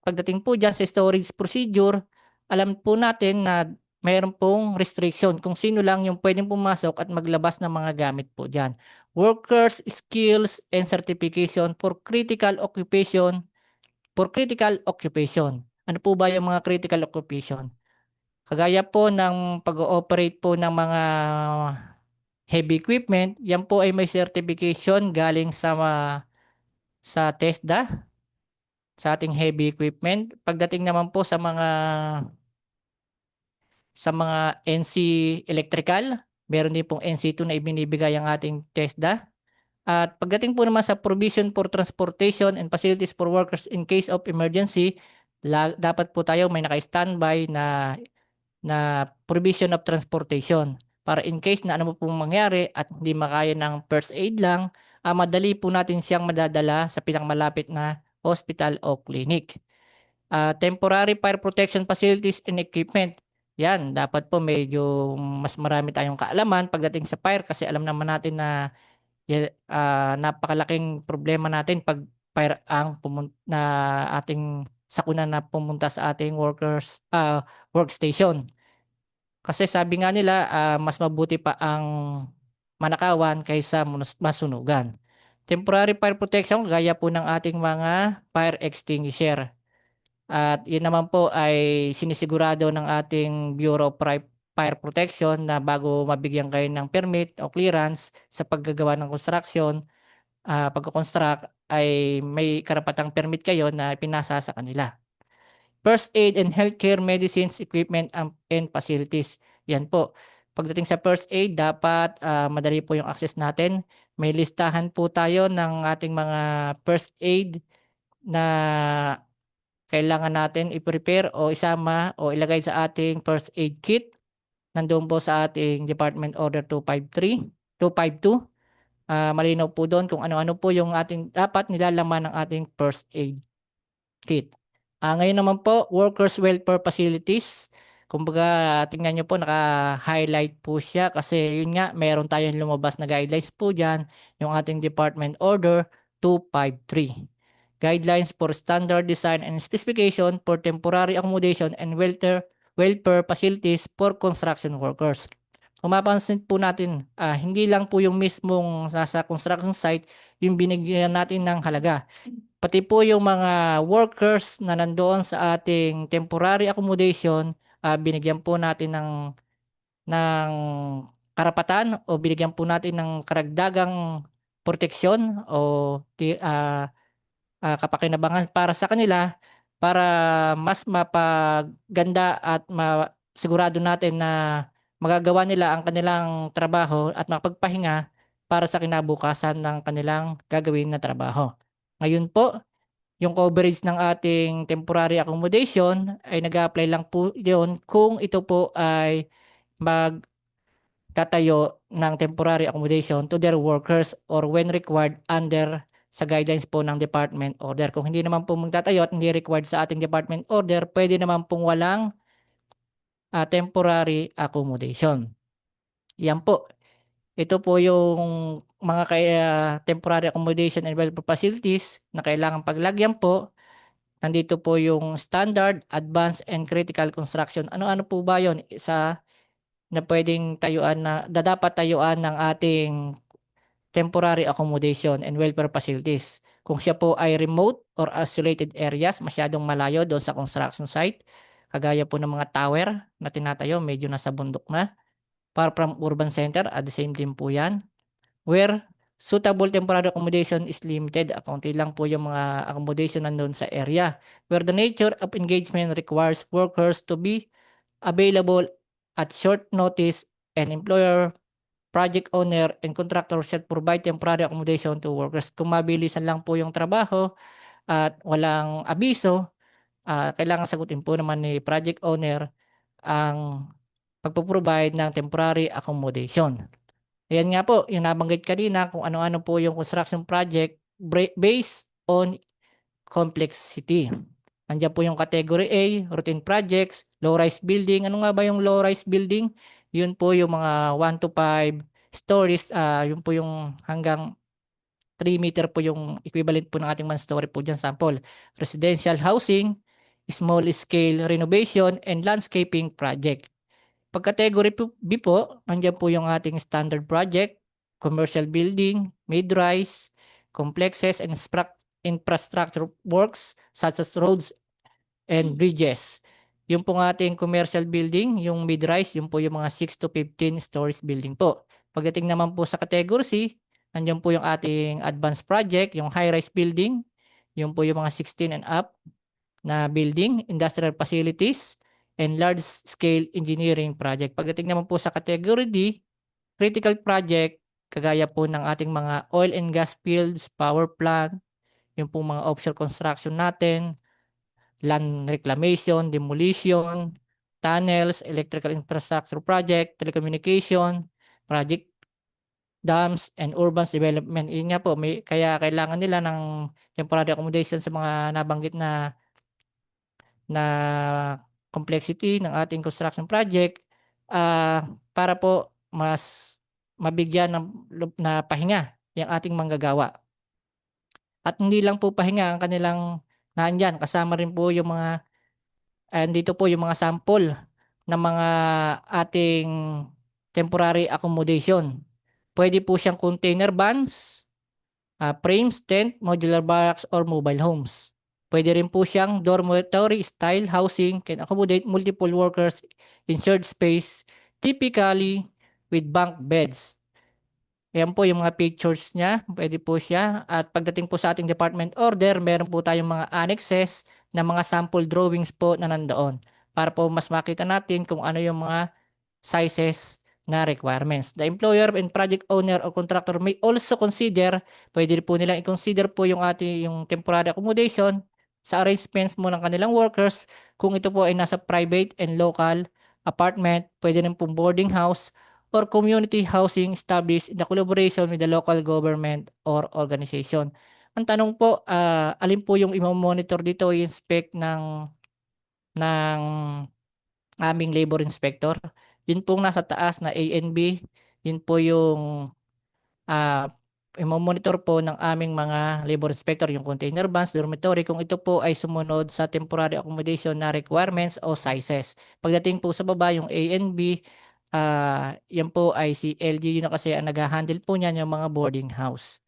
[SPEAKER 5] pagdating po dyan sa storage procedure, alam po natin na mayroon pong restriction kung sino lang yung pwedeng pumasok at maglabas ng mga gamit po dyan. Workers, skills, and certification for critical occupation. Ano po ba yung mga critical occupation? Kagaya po ng pag-ooperate po ng mga heavy equipment, yan po ay may certification galing sa TESDA, sa ating heavy equipment. Pagdating naman po sa mga NC electrical, meron din pong NC2 na ibinibigay ang ating TESDA. At pagdating po naman sa provision for transportation and facilities for workers in case of emergency, dapat po tayo may naka-standby na provision of transportation para in case na ano po pong mangyari at hindi makaya ng first aid lang, madali po natin siyang madadala sa pinakamalapit na hospital o clinic. Temporary fire protection facilities and equipment. Yan, dapat po medyo mas marami tayong kaalaman pagdating sa fire kasi alam naman natin na napakalaking problema natin pag fire ang na ating sakuna na pumunta sa ating workstation. Kasi sabi nga nila mas mabuti pa ang manakawan kaysa masunugan. Temporary fire protection gaya po ng ating mga fire extinguisher. At yun naman po ay sinisigurado ng ating Bureau of Fire Protection na bago mabigyan kayo ng permit o clearance sa paggagawa ng construction, pagko-construct ay may karapatang permit kayo na pinasa sa kanila. First aid and healthcare medicines, equipment and facilities. Yan po. Pagdating sa first aid, dapat madali po yung access natin. May listahan po tayo ng ating mga first aid na kailangan natin i-prepare o isama o ilagay sa ating first aid kit. Nandoon po sa ating Department Order 252. Malinaw po doon kung ano-ano po yung ating dapat nilalaman ng ating first aid kit. Ngayon naman po, workers welfare facilities. Kumbaga, tingnan nyo po, naka-highlight po siya kasi yun nga, meron tayong lumabas na guidelines po dyan, yung ating Department Order 253. Guidelines for standard design and specification for temporary accommodation and welfare facilities for construction workers. Kung mapansin po natin, hindi lang po yung mismong sa construction site yung binigyan natin ng halaga. Pati po yung mga workers na nandoon sa ating temporary accommodation, binigyan po natin ng karapatan o binigyan po natin ng karagdagang proteksyon o kapakinabangan para sa kanila para mas mapaganda at masigurado natin na magagawa nila ang kanilang trabaho at makapagpahinga para sa kinabukasan ng kanilang gagawin na trabaho. Ngayon po, yung coverage ng ating temporary accommodation ay nag-a-apply lang po yun kung ito po ay magtatayo ng temporary accommodation to their workers or when required under sa guidelines po ng department order. Kung hindi naman po magtatayo at hindi required sa ating department order, pwede naman pong walang temporary accommodation. Yan po. Ito po yung mga temporary accommodation and welfare facilities na kailangan paglagyan po. Nandito po yung standard, advanced, and critical construction. Ano-ano po ba yun? Na pwedeng tayuan dapat tayuan ng ating temporary accommodation and welfare facilities. Kung siya po ay remote or isolated areas, masyadong malayo doon sa construction site, kagaya po ng mga tower na tinatayo, medyo nasa bundok na, far from urban center, at the same time po yan, where suitable temporary accommodation is limited. Kaunti lang po yung mga accommodation nandun sa area. Where the nature of engagement requires workers to be available at short notice, and employer, project owner, and contractor shall provide temporary accommodation to workers. Kung mabilisan lang po yung trabaho at walang abiso, kailangan sagutin po naman ni project owner ang pagpo-provide ng temporary accommodation. Ayan nga po, yung nabanggit kanina kung ano-ano po yung construction project based on complexity. Andiyan po yung category A, routine projects, low-rise building. Ano nga ba yung low-rise building? Yun po yung mga 1 to 5 stories. Yun po yung hanggang 3 meter po yung equivalent po ng ating 1 story po dyan sample. Residential housing, small scale renovation, and landscaping project. Pag-category B po, nandiyan po yung ating standard project, commercial building, mid-rise, complexes, and infrastructure works such as roads and bridges. Yung pong ating commercial building, yung mid-rise, yung po yung mga 6 to 15 stories building po. Pagdating naman po sa category C, nandiyan po yung ating advanced project, yung high-rise building, yung po yung mga 16 and up na building, industrial facilities, and large-scale engineering project. Pagdating naman po sa category D, critical project, kagaya po ng ating mga oil and gas fields, power plant, yung pong mga offshore construction natin, land reclamation, demolition, tunnels, electrical infrastructure project, telecommunication, project dams, and urban development. Yun nga po, kaya kailangan nila ng temporary accommodation sa mga nabanggit na complexity ng ating construction project para po mas mabigyan ng na pahinga yung ating manggagawa. At hindi lang po pahinga ang kanilang naandyan, kasama rin po yung mga dito po yung mga sample ng mga ating temporary accommodation. Pwede po siyang container vans, frames, tent, modular barracks, or mobile homes. Pwede rin po siyang dormitory style housing, can accommodate multiple workers in shared space, typically with bunk beds. Ayan po yung mga pictures niya, pwede po siya. At pagdating po sa ating department order, meron po tayong mga annexes na mga sample drawings po na nandoon para po mas makita natin kung ano yung mga sizes na requirements. The employer and project owner or contractor may also consider, pwede po nilang i-consider po yung ating yung temporary accommodation sa arrangements mo ng kanilang workers kung ito po ay nasa private and local apartment, pwede rin pong boarding house or community housing established in the collaboration with the local government or organization. Ang tanong po, alin po yung i-monitor dito, i-inspect ng aming labor inspector? Yun pong nasa taas na A and B, yun po yung i-monitor po ng aming mga labor inspector, yung container vans, dormitory, kung ito po ay sumunod sa temporary accommodation na requirements o sizes. Pagdating po sa baba, yung A and B, yan po ay si LGU na kasi ang nag-handle po niyan yung mga boarding house.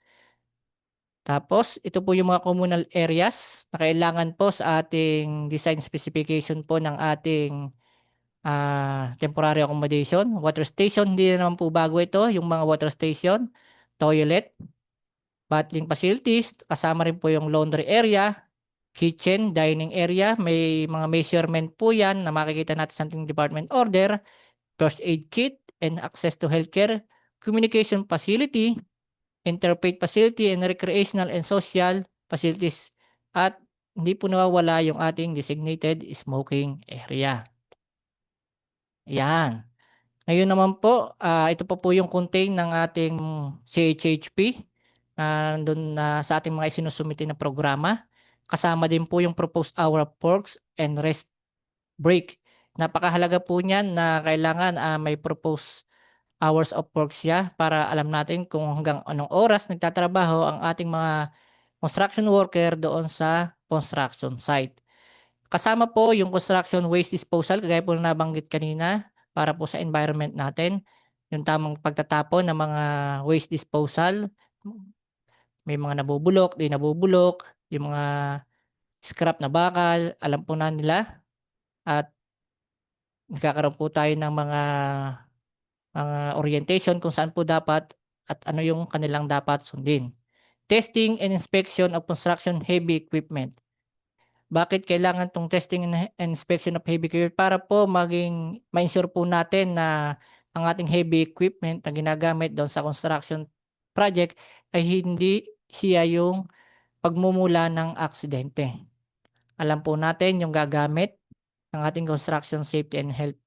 [SPEAKER 5] Tapos, ito po yung mga communal areas na kailangan po sa ating design specification po ng ating temporary accommodation. Water station, hindi na naman po bago ito. Yung mga water station, toilet, bathing facilities, kasama rin po yung laundry area, kitchen, dining area. May mga measurement po yan na makikita natin sa ating department order. First aid kit and access to healthcare, communication facility, interfaith facility, and recreational and social facilities. At hindi po nawawala yung ating designated smoking area. Yan. Ngayon naman po, ito po yung contain ng ating CHHP doon sa ating mga isinusumite na programa. Kasama din po yung proposed hour of works and rest break. Napakahalaga po niyan na kailangan may proposed hours of work siya para alam natin kung hanggang anong oras nagtatrabaho ang ating mga construction worker doon sa construction site. Kasama po yung construction waste disposal, kagaya po na nabanggit kanina, para po sa environment natin. Yung tamang pagtatapon ng mga waste disposal. may mga nabubulok, di nabubulok, yung mga scrap na bakal, alam po na nila at nagkakaroon po tayo ng mga orientation kung saan po dapat at ano yung kanilang dapat sundin. Testing and inspection of construction heavy equipment. Bakit kailangan 'tong testing and inspection of heavy equipment? Para po ma-ensure po natin na ang ating heavy equipment na ginagamit doon sa construction project ay hindi siya yung pagmumula ng aksidente. Alam po natin yung gagamit ng ating construction safety and health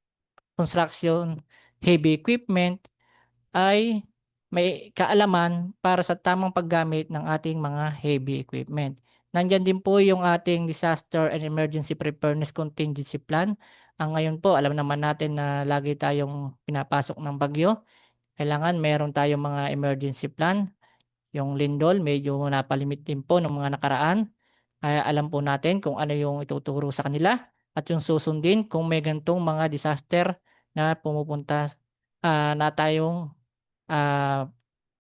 [SPEAKER 5] construction heavy equipment ay may kaalaman para sa tamang paggamit ng ating mga heavy equipment. Nandiyan din po yung ating disaster and emergency preparedness contingency plan. Ang ngayon po, alam naman natin na lagi tayong pinapasok ng bagyo. Kailangan meron tayong mga emergency plan. Yung lindol, medyo napalimit din po ng mga nakaraan. Kaya alam po natin kung ano yung ituturo sa kanila at yung susundin kung may ganitong mga disaster na pumupunta na tayong ah,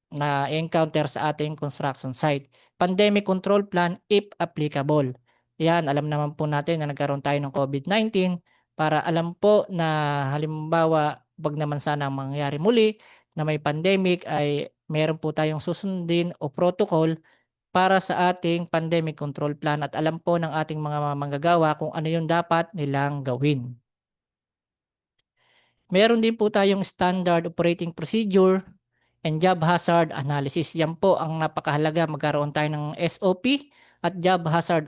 [SPEAKER 5] na-encounter sa ating construction site. Pandemic control plan if applicable. Yan, alam naman po natin na nagkaroon tayo ng COVID-19 para alam po na halimbawa, 'wag naman sana mangyari muli na may pandemic ay meron po tayong susundin o protocol para sa ating pandemic control plan at alam po ng ating mga manggagawa kung ano yung dapat nilang gawin. Meron din po tayong standard operating procedure and job hazard analysis. Yan po ang napakahalaga, magkaroon tayo ng SOP at job hazard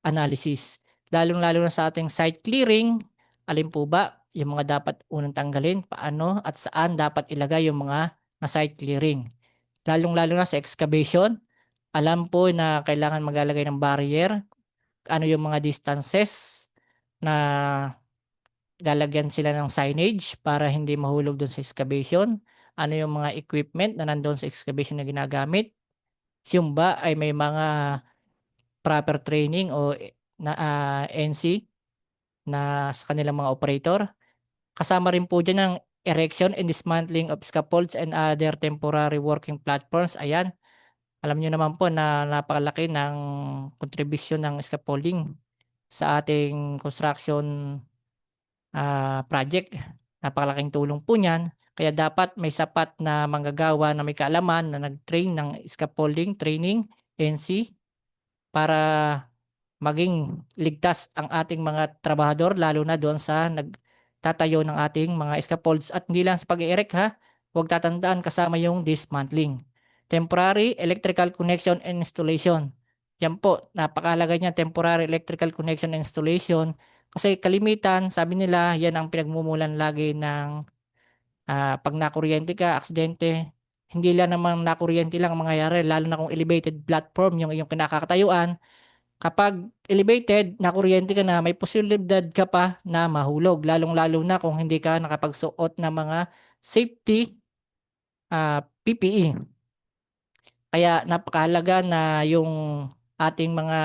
[SPEAKER 5] analysis. Lalong-lalo na sa ating site clearing, alin po ba yung mga dapat unang tanggalin, paano at saan dapat ilagay yung mga na site clearing. Lalong-lalo na sa excavation, alam po na kailangan maglalagay ng barrier, ano yung mga distances na lalagyan sila ng signage para hindi mahulog doon sa excavation. Ano yung mga equipment na nandoon sa excavation na ginagamit. Yung ba ay may mga proper training o NC na sa kanilang mga operator. Kasama rin po dyan ang erection and dismantling of scaffolds and other temporary working platforms. Ayan, alam niyo naman po na napakalaki ng contribution ng scaffolding sa ating construction project. Napakalaking tulong po niyan. Kaya dapat may sapat na manggagawa na may kaalaman na nag-train ng scaffolding training, NC, para maging ligtas ang ating mga trabahador lalo na doon sa nagtatayo ng ating mga scaffolds at hindi lang sa pag-erect ha. Huwag tatandaan kasama yung dismantling. Temporary electrical connection and installation. Yan po, napakahalaga niya temporary electrical connection and installation kasi kalimitan, sabi nila, yan ang pinagmumulan lagi ng pag nakuryente ka, aksidente. Hindi lang naman nakuryente lang ang mangyayari, lalo na kung elevated platform yung iyong kinakatayuan. Kapag elevated, nakuryente ka na, may posibilidad ka pa na mahulog. Lalong-lalo na kung hindi ka nakapagsuot ng mga safety PPE. Kaya napakahalaga na yung ating mga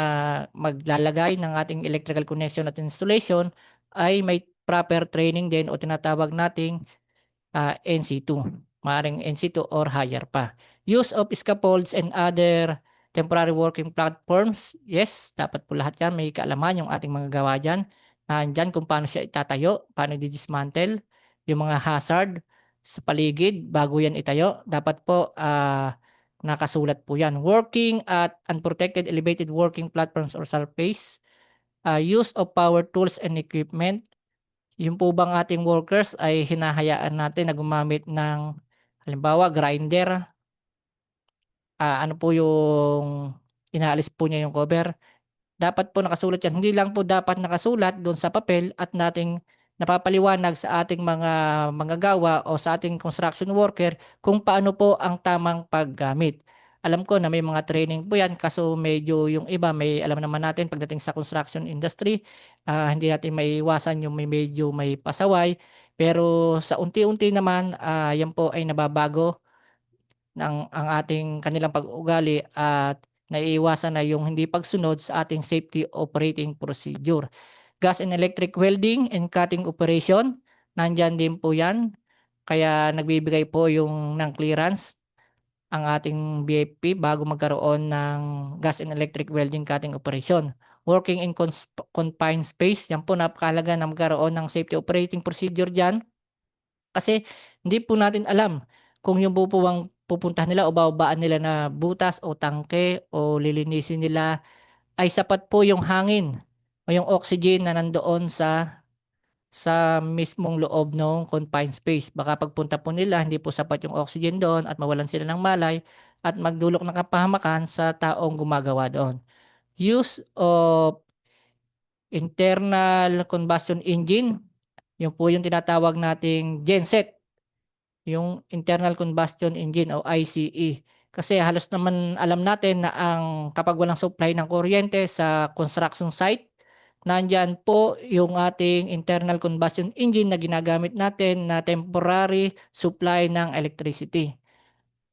[SPEAKER 5] maglalagay ng ating electrical connection at installation ay may proper training din o tinatawag nating NC2. Maaaring NC2 or higher pa. Use of scaffolds and other temporary working platforms. Yes, dapat po lahat yan. May kaalaman yung ating mga gawa dyan. Nandyan kung paano siya itatayo, paano i-dismantle, yung mga hazard sa paligid bago yan itayo. Dapat po nakasulat po yan. Working at unprotected elevated working platforms or surface. Use of power tools and equipment. Yung po bang ating workers ay hinahayaan natin na gumamit ng halimbawa grinder. Ano po yung inaalis po niya yung cover. Dapat po nakasulat yan. Hindi lang po dapat nakasulat doon sa papel at nating napapaliwanag sa ating mga manggagawa o sa ating construction worker kung paano po ang tamang paggamit. Alam ko na may mga training po yan kaso medyo yung iba may alam naman natin pagdating sa construction industry, hindi natin maiiwasan yung medyo may pasaway. Pero sa unti-unti naman yan po ay nababago ang ating kanilang pag-uugali at naiiwasan na yung hindi pagsunod sa ating safety operating procedure. Gas and electric welding and cutting operation, nandyan din po yan. Kaya nagbibigay po yung ng clearance. ang ating BFP bago magkaroon ng gas and electric welding cutting operation. Working in confined space, yan po napakahalaga na magkaroon ng safety operating procedure dyan. Kasi hindi po natin alam kung yung bupuwang pupuntahan nila o babaan nila na butas o tangke o lilinisin nila ay sapat po yung hangin o yung oxygen na nandoon sa mismong loob ng confined space. Baka pagpunta po nila, hindi po sapat yung oxygen doon at mawalan sila ng malay at magdulot ng kapahamakan sa taong gumagawa doon. Use of internal combustion engine, yun po yung tinatawag nating genset, yung internal combustion engine o ICE. Kasi halos naman alam natin na kapag walang supply ng kuryente sa construction site, nandyan po yung ating internal combustion engine na ginagamit natin na temporary supply ng electricity.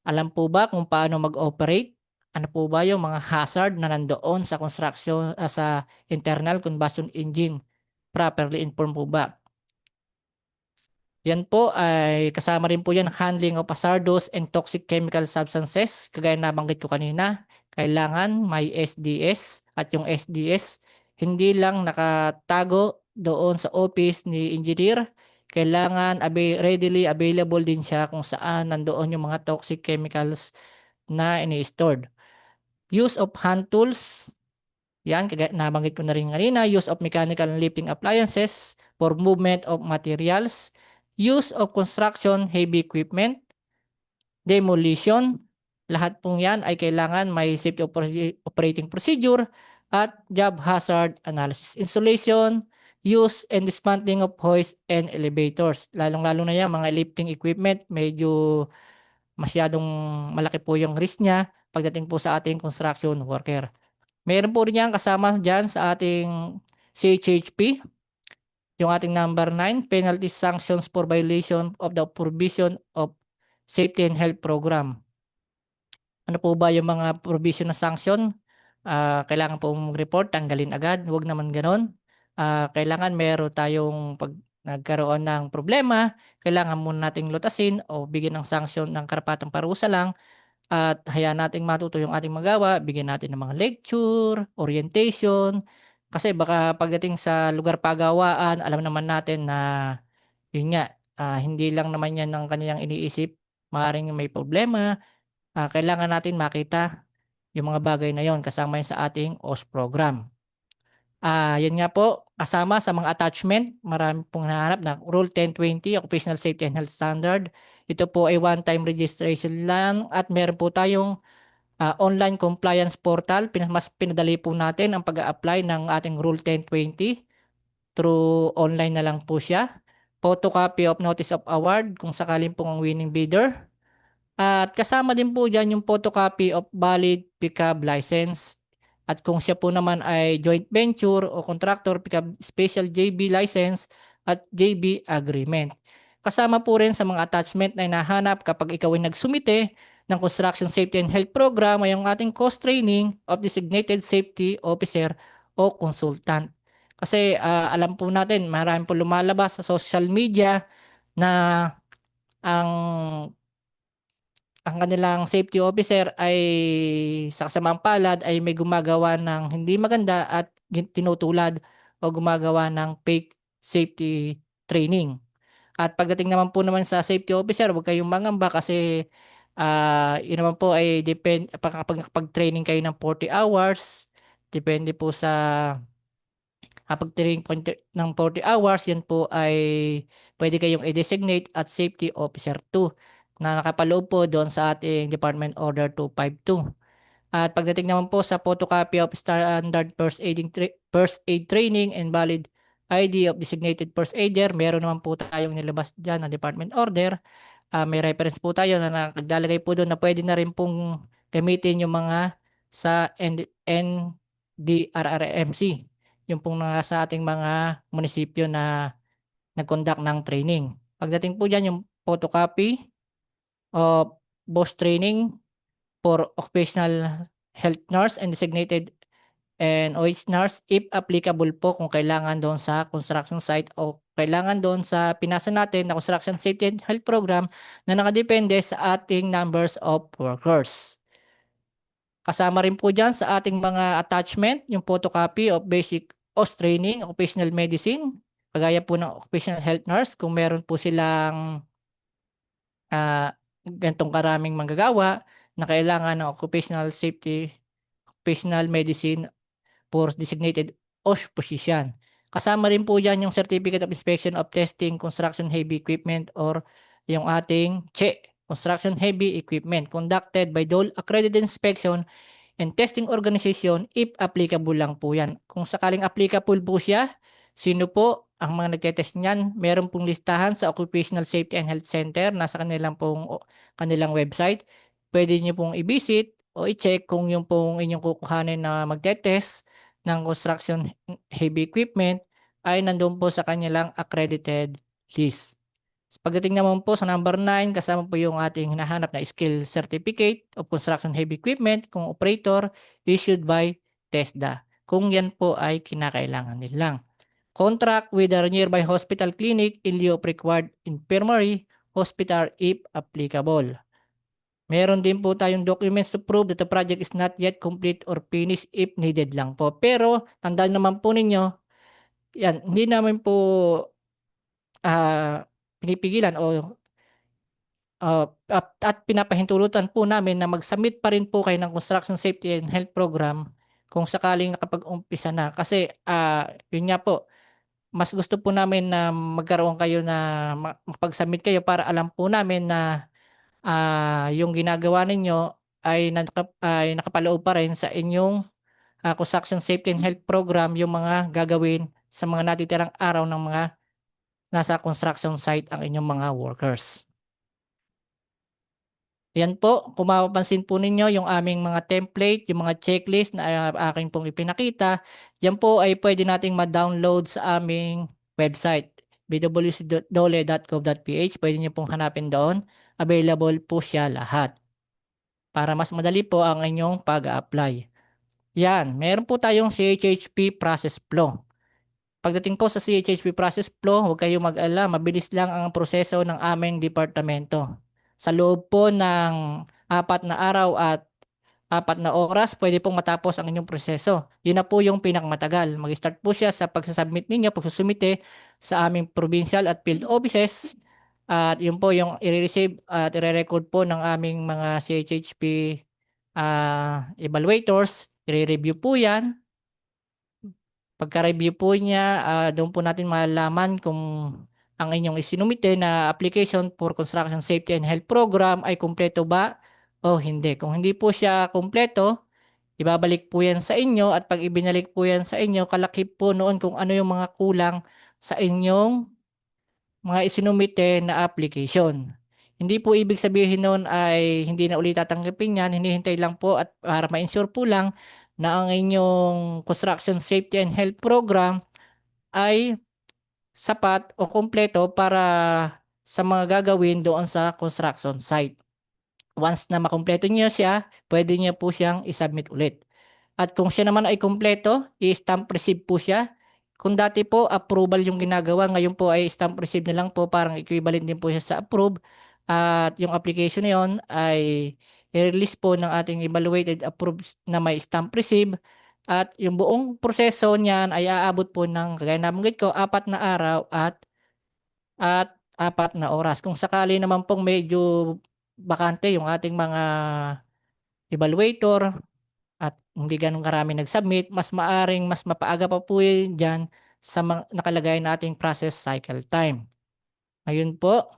[SPEAKER 5] Alam po ba kung paano mag-operate? Ano po ba yung mga hazard na nandoon sa construction sa internal combustion engine? Properly informed po ba? Yan po ay kasama rin po yan handling of hazardous and toxic chemical substances. Kagaya nabanggit ko kanina, kailangan may SDS at yung SDS hindi lang nakatago doon sa office ni engineer. Kailangan readily available din siya kung saan nandoon yung mga toxic chemicals na ini-stored. Use of hand tools, yan, nabanggit ko na rin kanina. Use of mechanical and lifting appliances for movement of materials. Use of construction heavy equipment. Demolition. Lahat pong yan ay kailangan may safety operating procedure at job hazard analysis. Installation, use and dismantling of hoist and elevators. Lalong-lalo na yan, mga lifting equipment, medyo masyadong malaki po yung risk niya pagdating po sa ating construction worker. Meron po rin yan kasama dyan sa ating CHHP, yung ating number 9, penalty sanctions for violation of the provision of safety and health program. Ano po ba yung mga provision na sanction? Kailangan po mag-report, tanggalin agad, huwag naman ganon. Kailangan meron tayong pag nagkaroon ng problema, kailangan muna nating lutasin o bigyan ng sanction ng karapatang parusa lang. At hayaan nating matuto yung ating magawa, bigyan natin ng mga lecture, orientation, kasi baka pagdating sa lugar pagawaan, alam naman natin na yun nga, hindi lang naman yan ng kanilang iniisip, maaaring may problema, kailangan natin makita yung mga bagay na yon kasama yun sa ating OS program. Yan nga po, kasama sa mga attachment, marami pong hinahanap na Rule 1020, Occupational Safety and Health Standard. Ito po ay one-time registration lang at meron po tayong online compliance portal. Mas pinadali po natin ang pag-a-apply ng ating Rule 1020 through online na lang po siya. Photocopy of Notice of Award kung sakaling pong ang winning bidder. At kasama din po dyan yung photocopy of valid pickup license. At kung siya po naman ay joint venture o contractor, pickup special JB license at JB agreement. Kasama po rin sa mga attachment na hinahanap kapag ikaw ay nagsumite ng Construction Safety and Health Program ay ang ating cost training of designated safety officer o consultant. Kasi alam po natin, marami po lumalabas sa social media na ang kanilang safety officer ay sa kasamaang palad ay may gumagawa ng hindi maganda at tinutulad o gumagawa ng fake safety training. At pagdating naman po naman sa safety officer, huwag kayong mangamba kasi yun naman po ay kapag nakapag-training kayo ng 40 hours, depende po sa pag-training ng 40 hours, yan po ay pwede kayong i-designate at safety officer 2 na nakapaloob po doon sa ating Department Order 252. At pagdating naman po sa photocopy of standard first aid training and valid ID of designated first aider, meron naman po tayong nilabas dyan na Department Order. May reference po tayo na naglalagay po doon na pwede na rin pong gamitin yung mga sa NDRRMC. Yung pong sa ating mga munisipyo na nag-conduct ng training. Pagdating po dyan yung photocopy of BOSS training for occupational health nurse and designated and OHNARS if applicable po kung kailangan doon sa construction site o kailangan doon sa pinasa natin na Construction Safety and Health Program na nakadepende sa ating numbers of workers. Kasama rin po dyan sa ating mga attachment, yung photocopy of basic OS training, occupational medicine, kagaya po ng occupational health nurse, kung meron po silang ganitong karaming manggagawa na kailangan ng occupational safety, occupational medicine for designated OSH position. Kasama rin po dyan yung Certificate of Inspection of Testing Construction Heavy Equipment or yung ating CHE, Construction Heavy Equipment, conducted by DOL Accredited Inspection and Testing Organization if applicable lang po yan. Kung sakaling applicable po siya, sino po ang mga nagtetest niyan? Meron pong listahan sa Occupational Safety and Health Center, nasa kanilang website. Pwede niyo pong i-visit o i-check kung yung pong inyong kukuhanin na magtetest ng construction heavy equipment ay nandun po sa kanilang accredited list. Pagdating naman po sa number 9, kasama po yung ating hinahanap na skill certificate of construction heavy equipment kung operator issued by TESDA. Kung yan po ay kinakailangan nilang. Contract with a nearby hospital clinic in lieu of required infirmary hospital if applicable. Meron din po tayong documents to prove that the project is not yet complete or finished if needed lang po. Pero tandaan naman po ninyo, yan, hindi namin po pinipigilan o at pinapahintulutan po namin na mag-submit pa rin po kayo ng Construction Safety and Health Program kung sakaling nakapag-umpisa na. Kasi yun nga po, mas gusto po namin na magkaroon kayo na makapag-submit kayo para alam po namin na yung ginagawa ninyo ay nakapaloob pa rin sa inyong Construction Safety and Health Program, yung mga gagawin sa mga natitirang araw ng mga nasa construction site ang inyong mga workers. Yan po, kung mapapansin po ninyo yung aming mga template, yung mga checklist na aking pong ipinakita, yan po ay pwede nating ma-download sa aming website, bwc.dole.gov.ph. Pwede nyo pong hanapin doon. Available po siya lahat. Para mas madali po ang inyong pag-apply. Yan, meron po tayong CHHP process flow. Pagdating po sa CHHP process flow, huwag kayong mag-alala, mabilis lang ang proseso ng aming departamento. Sa loob po ng 4 na araw at 4 na oras, pwede pong matapos ang inyong proseso. Yun na po yung pinakamatagal. Mag-start po siya sa pagsasubmit ninyo, pagsusumite sa aming provincial at field offices. At yun po yung i-receive at i-record po ng aming mga CHHP evaluators. I-review po yan. Pagka-review po niya, doon po natin malalaman kung ang inyong isinumite na application for Construction Safety and Health Program ay kumpleto ba o hindi. Kung hindi po siya kumpleto, ibabalik po yan sa inyo at pag ibinalik po yan sa inyo, kalakip po noon kung ano yung mga kulang sa inyong mga isinumite na application. Hindi po ibig sabihin noon ay hindi na ulit tatanggapin yan, hinihintay lang po at para ma-ensure po lang na ang inyong Construction Safety and Health Program ay sapat o kumpleto para sa mga gagawin doon sa construction site. Once na makumpleto niyo siya, pwede niyo po siyang isubmit ulit. At kung siya naman ay kumpleto, i-stamp receive po siya. Kung dati po approval yung ginagawa, ngayon po ay stamp receive na lang po, parang equivalent din po siya sa approve. At yung application na yun ay i-release po ng ating evaluated approved na may stamp receive. At yung buong proseso niyan ay aabot po ng, kagaya nabanggit ko, 4 na araw at 4 na oras. Kung sakali naman pong medyo bakante yung ating mga evaluator at hindi ganun karami nag-submit, mas mapaaga pa po yun dyan sa nakalagay nating process cycle time. Ngayon po,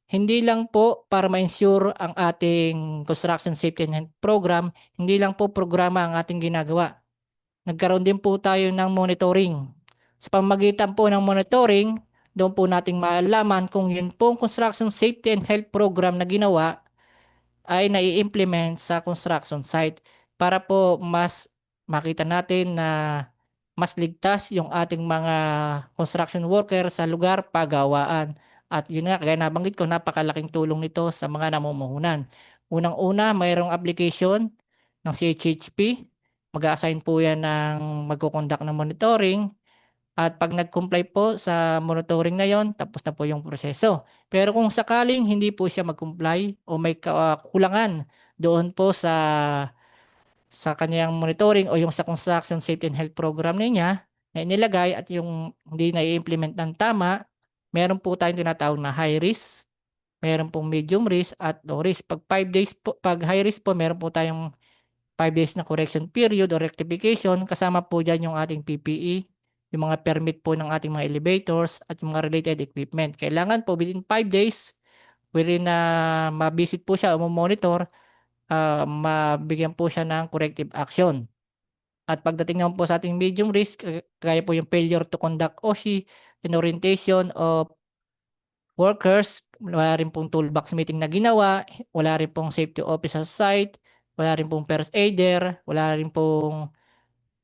[SPEAKER 5] hindi lang po para ma-ensure ang ating Construction Safety and Health Program, hindi lang po programa ang ating ginagawa. Nagkaroon din po tayo ng monitoring. Sa pamamagitan po ng monitoring, doon po nating maalaman kung yun pong Construction Safety and Health Program na ginawa ay nai-implement sa construction site para po mas makita natin na mas ligtas yung ating mga construction worker sa lugar pagawaan. At yun nga, kaya nabanggit ko, napakalaking tulong nito sa mga namumuhunan. Unang-una, mayroong application ng CHHP mag-a-assign po yan ng magko-conduct ng monitoring at 'pag nag-comply po sa monitoring na yon, tapos na po yung proseso. Pero kung sakaling hindi po siya mag-comply o may kakulangan doon po sa kaniyang monitoring o yung sa construction safety and health program niya na inilagay at yung hindi nai-implement ng tama, meron po tayong tinatawag na high risk, meron pong medium risk at low risk. 'Pag high risk po, meron po tayong 5 days na correction period o rectification, kasama po diyan yung ating PPE, yung mga permit po ng ating mga elevators at yung mga related equipment. Kailangan po within 5 days wherein na ma-visit po siya o ma-monitor, mabigyan po siya ng corrective action. At pagdating naman po sa ating medium risk, kagaya po yung failure to conduct OSHI and orientation of workers, wala rin pong toolbox meeting na ginawa, wala rin pong safety officer sa site, wala rin pong first aider, wala rin pong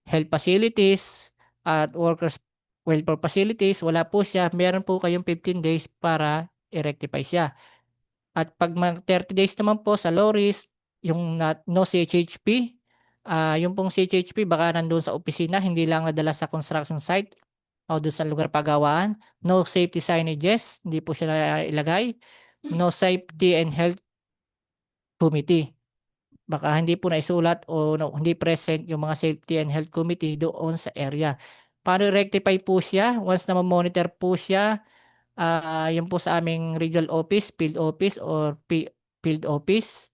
[SPEAKER 5] health facilities at workers welfare facilities, wala po siya. Meron po kayong 15 days para i-rectify siya. At 'pag 30 days naman po sa low risk, yung no CHHP, yung pong CHHP baka nandun sa opisina, hindi lang nadala sa construction site o dun sa lugar pagawaan. No safety signages, hindi po siya ilagay. No safety and health committee, baka hindi po naisulat o hindi present yung mga safety and health committee doon sa area. Paano i-rectify po siya? Once na ma-monitor po siya, yun po sa aming regional office, field office or field office.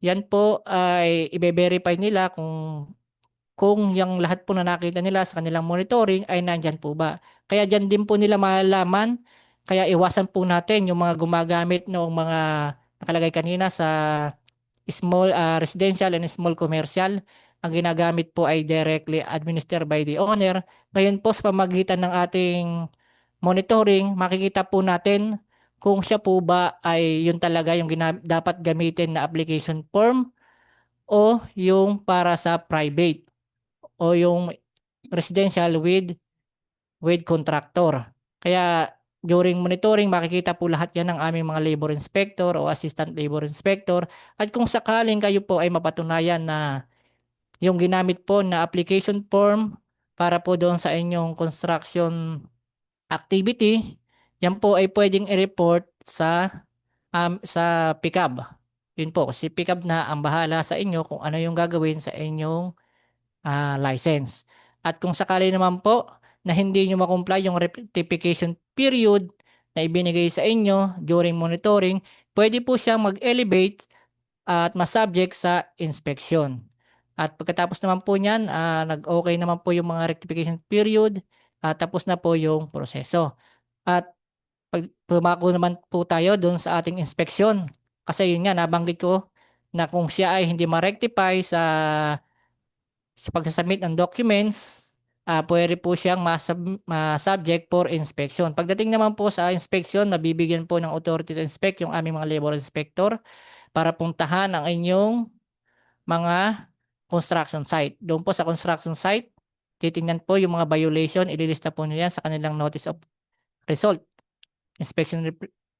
[SPEAKER 5] Yan po ay ibe-verify nila kung yung lahat po na nakita nila sa kanilang monitoring ay nandiyan po ba. Kaya diyan din po nila malalaman, kaya iwasan po natin yung mga gumagamit noong mga nakalagay kanina sa small residential and small commercial. Ang ginagamit po ay directly administered by the owner. Ngayon po sa pamagitan ng ating monitoring, makikita po natin kung siya po ba ay yun talaga yung dapat gamitin na application form o yung para sa private o yung residential with contractor. Kaya during monitoring, makikita po lahat yan ng aming mga labor inspector o assistant labor inspector. At kung sakaling kayo po ay mapatunayan na yung ginamit po na application form para po doon sa inyong construction activity, yan po ay pwedeng i-report sa PICAB. Yun po, si PICAB na ang bahala sa inyo kung ano yung gagawin sa inyong license. At kung sakali naman po na hindi nyo makomply yung rectification period na ibinigay sa inyo during monitoring, pwede po siyang mag-elevate at masubject sa inspection. At pagkatapos naman po niyan, nag-okay naman po yung mga rectification period, tapos na po yung proseso. At pag pumako naman po tayo doon sa ating inspeksyon, kasi yun nga nabanggit ko na kung siya ay hindi ma-rectify sa pagsa-submit ng documents, pwede po siyang ma-subject for inspection. Pagdating naman po sa inspection, mabibigyan po ng authority to inspect yung aming mga labor inspector para puntahan ang inyong mga construction site. Doon po sa construction site, titingnan po yung mga violation, ililista po nila sa kanilang notice of result, inspection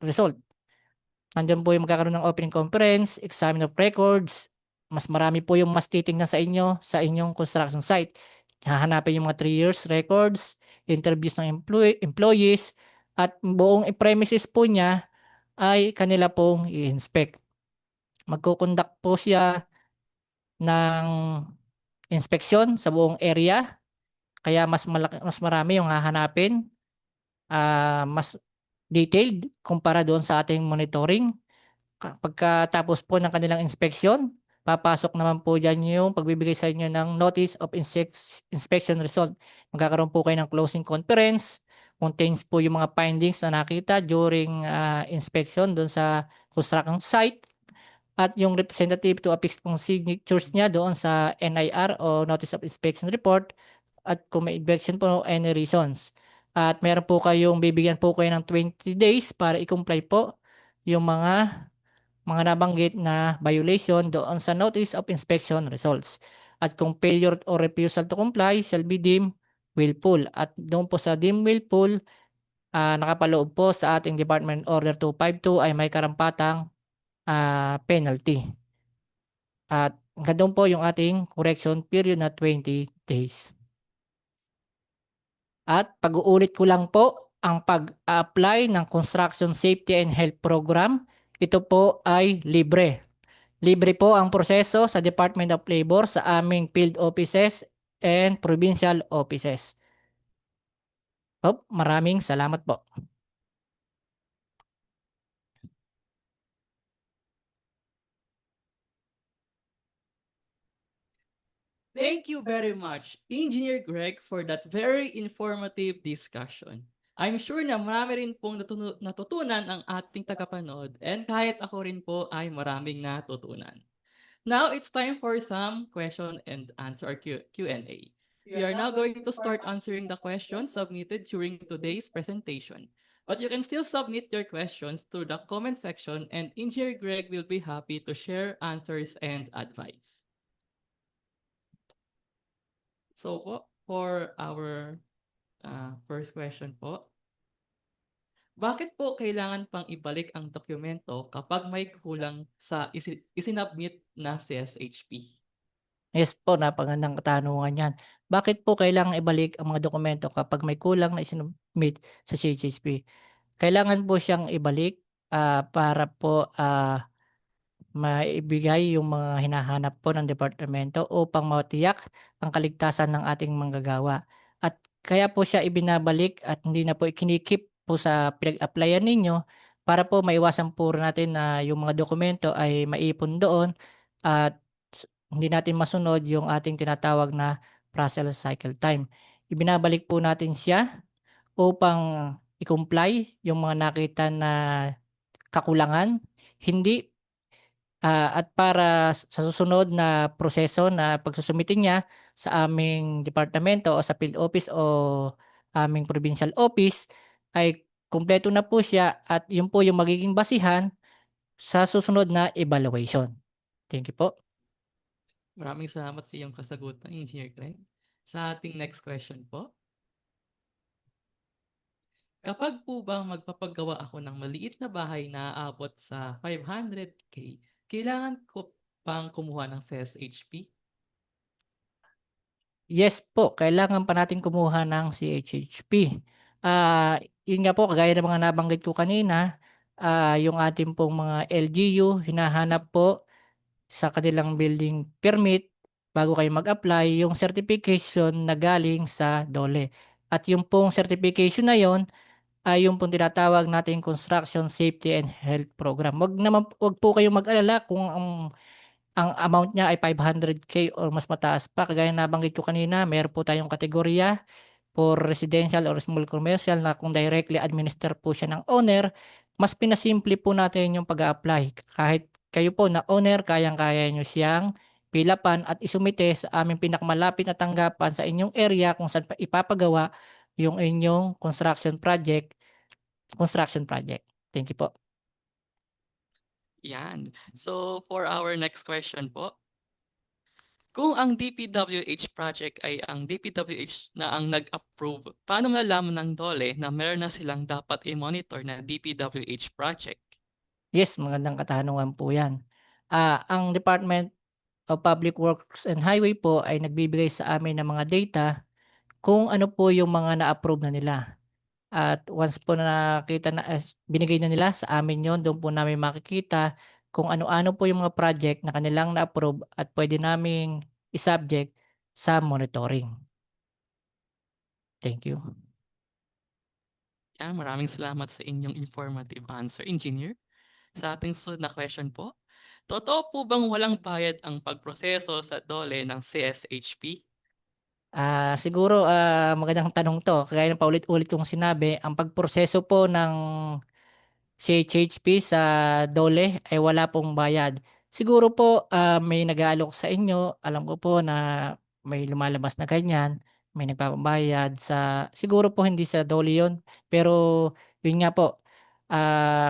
[SPEAKER 5] result. Nandiyan po yung magkakaroon ng opening conference, examine of records. Mas marami po yung mas titingnan sa inyo sa inyong construction site. Hahanapin yung mga 3 years records, interviews ng employees, at buong premises po niya ay kanila pong i-inspect. Magko-conduct po siya ng inspection sa buong area, kaya mas marami yung hahanapin, mas detailed kumpara doon sa ating monitoring. Pagkatapos po ng kanilang inspection, papasok naman po dyan yung pagbibigay sa inyo ng notice of inspection result. Magkakaroon po kayo ng closing conference, contains po yung mga findings na nakita during inspection doon sa construction site, at yung representative to affix pong signatures niya doon sa NIR o Notice of Inspection Report, at kung may objection po, any reasons. At meron po kayong bibigyan po kayo ng 20 days para i-comply po yung mga nabanggit na violation doon sa Notice of Inspection Results. At kung failure or refusal to comply shall be deemed willful. At doon po sa deemed willful, nakapaloob po sa ating Department Order 252 ay may karampatang penalty. At Hanggang doon po yung ating correction period na 20 days. At pag-uulit ko lang po, ang pag-apply ng Construction Safety and Health Program, ito po ay libre. Libre po ang proseso sa Department of Labor sa aming field offices and provincial offices. Maraming salamat po.
[SPEAKER 3] Thank you very much, Engineer Greg, for that very informative discussion. I'm sure na marami rin pong natutunan ang ating tagapanood, and kahit ako rin po ay maraming natutunan. Now it's time for some question and answer or Q&A. We are now going to start answering the questions submitted during today's presentation. But you can still submit your questions through the comment section, and Engineer Greg will be happy to share answers and advice. So po, for our first question po, bakit po kailangan pang ibalik ang dokumento kapag may kulang sa isinubmit na CSHP?
[SPEAKER 5] Yes po, napakagandang katanungan yan. Bakit po kailangan ibalik ang mga dokumento kapag may kulang na isinubmit sa CHSP? Kailangan po siyang ibalik para po maibigay yung mga hinahanap po ng departamento upang matiyak ang kaligtasan ng ating manggagawa. At kaya po siya ibinabalik at hindi na po ikinikip po sa pinag-applyan ninyo para po maiwasan po natin na yung mga dokumento ay maipon doon at hindi natin masunod yung ating tinatawag na process cycle time. Ibinabalik po natin siya upang i-comply yung mga nakita na kakulangan, hindi at para sa susunod na proseso na pagsusumitin niya sa aming departamento o sa field office o aming provincial office ay kumpleto na po siya at yun po yung magiging basihan sa susunod na evaluation. Thank you po.
[SPEAKER 3] Maraming salamat sa iyong kasagutan, Engineer Greg. Sa ating next question po, kapag po bang magpapagawa ako ng maliit na bahay na aabot sa 500K, kailangan ko pang kumuha ng CSHP?
[SPEAKER 5] Yes po, kailangan pa natin kumuha ng CHHP. Yun nga po, kagaya ng mga nabanggit ko kanina, yung ating pong mga LGU, hinahanap po sa kanilang building permit bago kayo mag-apply yung certification na galing sa DOLE. At yung pong certification na yon ay yung pong tinatawag natin Construction Safety and Health Program. Wag po kayong mag-alala kung ang amount niya ay 500K or mas mataas pa. Kagaya nabanggit ko kanina, meron po tayong kategorya for residential or small commercial na kung directly administer po siya ng owner, mas pinasimple po natin yung pag-a-apply. Kahit kayo po na owner, kayang-kaya nyo siyang pilapan at isumite sa aming pinakamalapit na tanggapan sa inyong area kung saan ipapagawa yung inyong construction project. Thank you po.
[SPEAKER 3] Yan. So for our next question po, kung ang DPWH project ay ang DPWH na ang nag-approve, paano malalaman ng DOLE na meron na silang dapat i-monitor na DPWH project?
[SPEAKER 5] Yes, magandang katanungan po yan. Ang Department of Public Works and Highway po ay nagbibigay sa amin ng mga data kung ano po yung mga na-approve na nila. At once po na nakita na binigay na nila sa amin yon, doon po namin makikita kung ano-ano po yung mga project na kanilang na-approve at pwede naming i-subject sa monitoring. Thank you.
[SPEAKER 3] Yan, maraming salamat sa inyong informative answer, Engineer. Sa ating susunod na question po, totoo po bang walang bayad ang pagproseso sa DOLE ng CSHP?
[SPEAKER 5] Siguro magandang tanong to. Kagaya ng paulit-ulit kong sinabi, ang pagproseso po ng CHHP sa DOLE ay wala pong bayad. Siguro po may nag-aalok sa inyo. Alam ko po na may lumalabas na ganyan. May nagpapabayad sa, siguro po hindi sa DOLE yun. Pero yun nga po,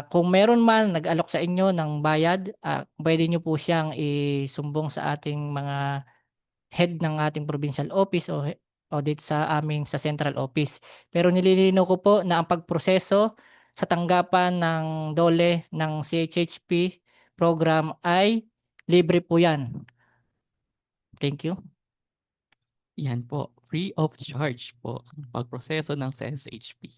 [SPEAKER 5] kung meron man nag-alok sa inyo ng bayad, pwede nyo po siyang isumbong sa ating mga head ng ating provincial office o audit sa aming sa central office. Pero nililinaw ko po na ang pagproseso sa tanggapan ng DOLE ng CHHP program ay libre po yan. Thank you.
[SPEAKER 3] Yan po, free of charge po ang pagproseso ng CSHP.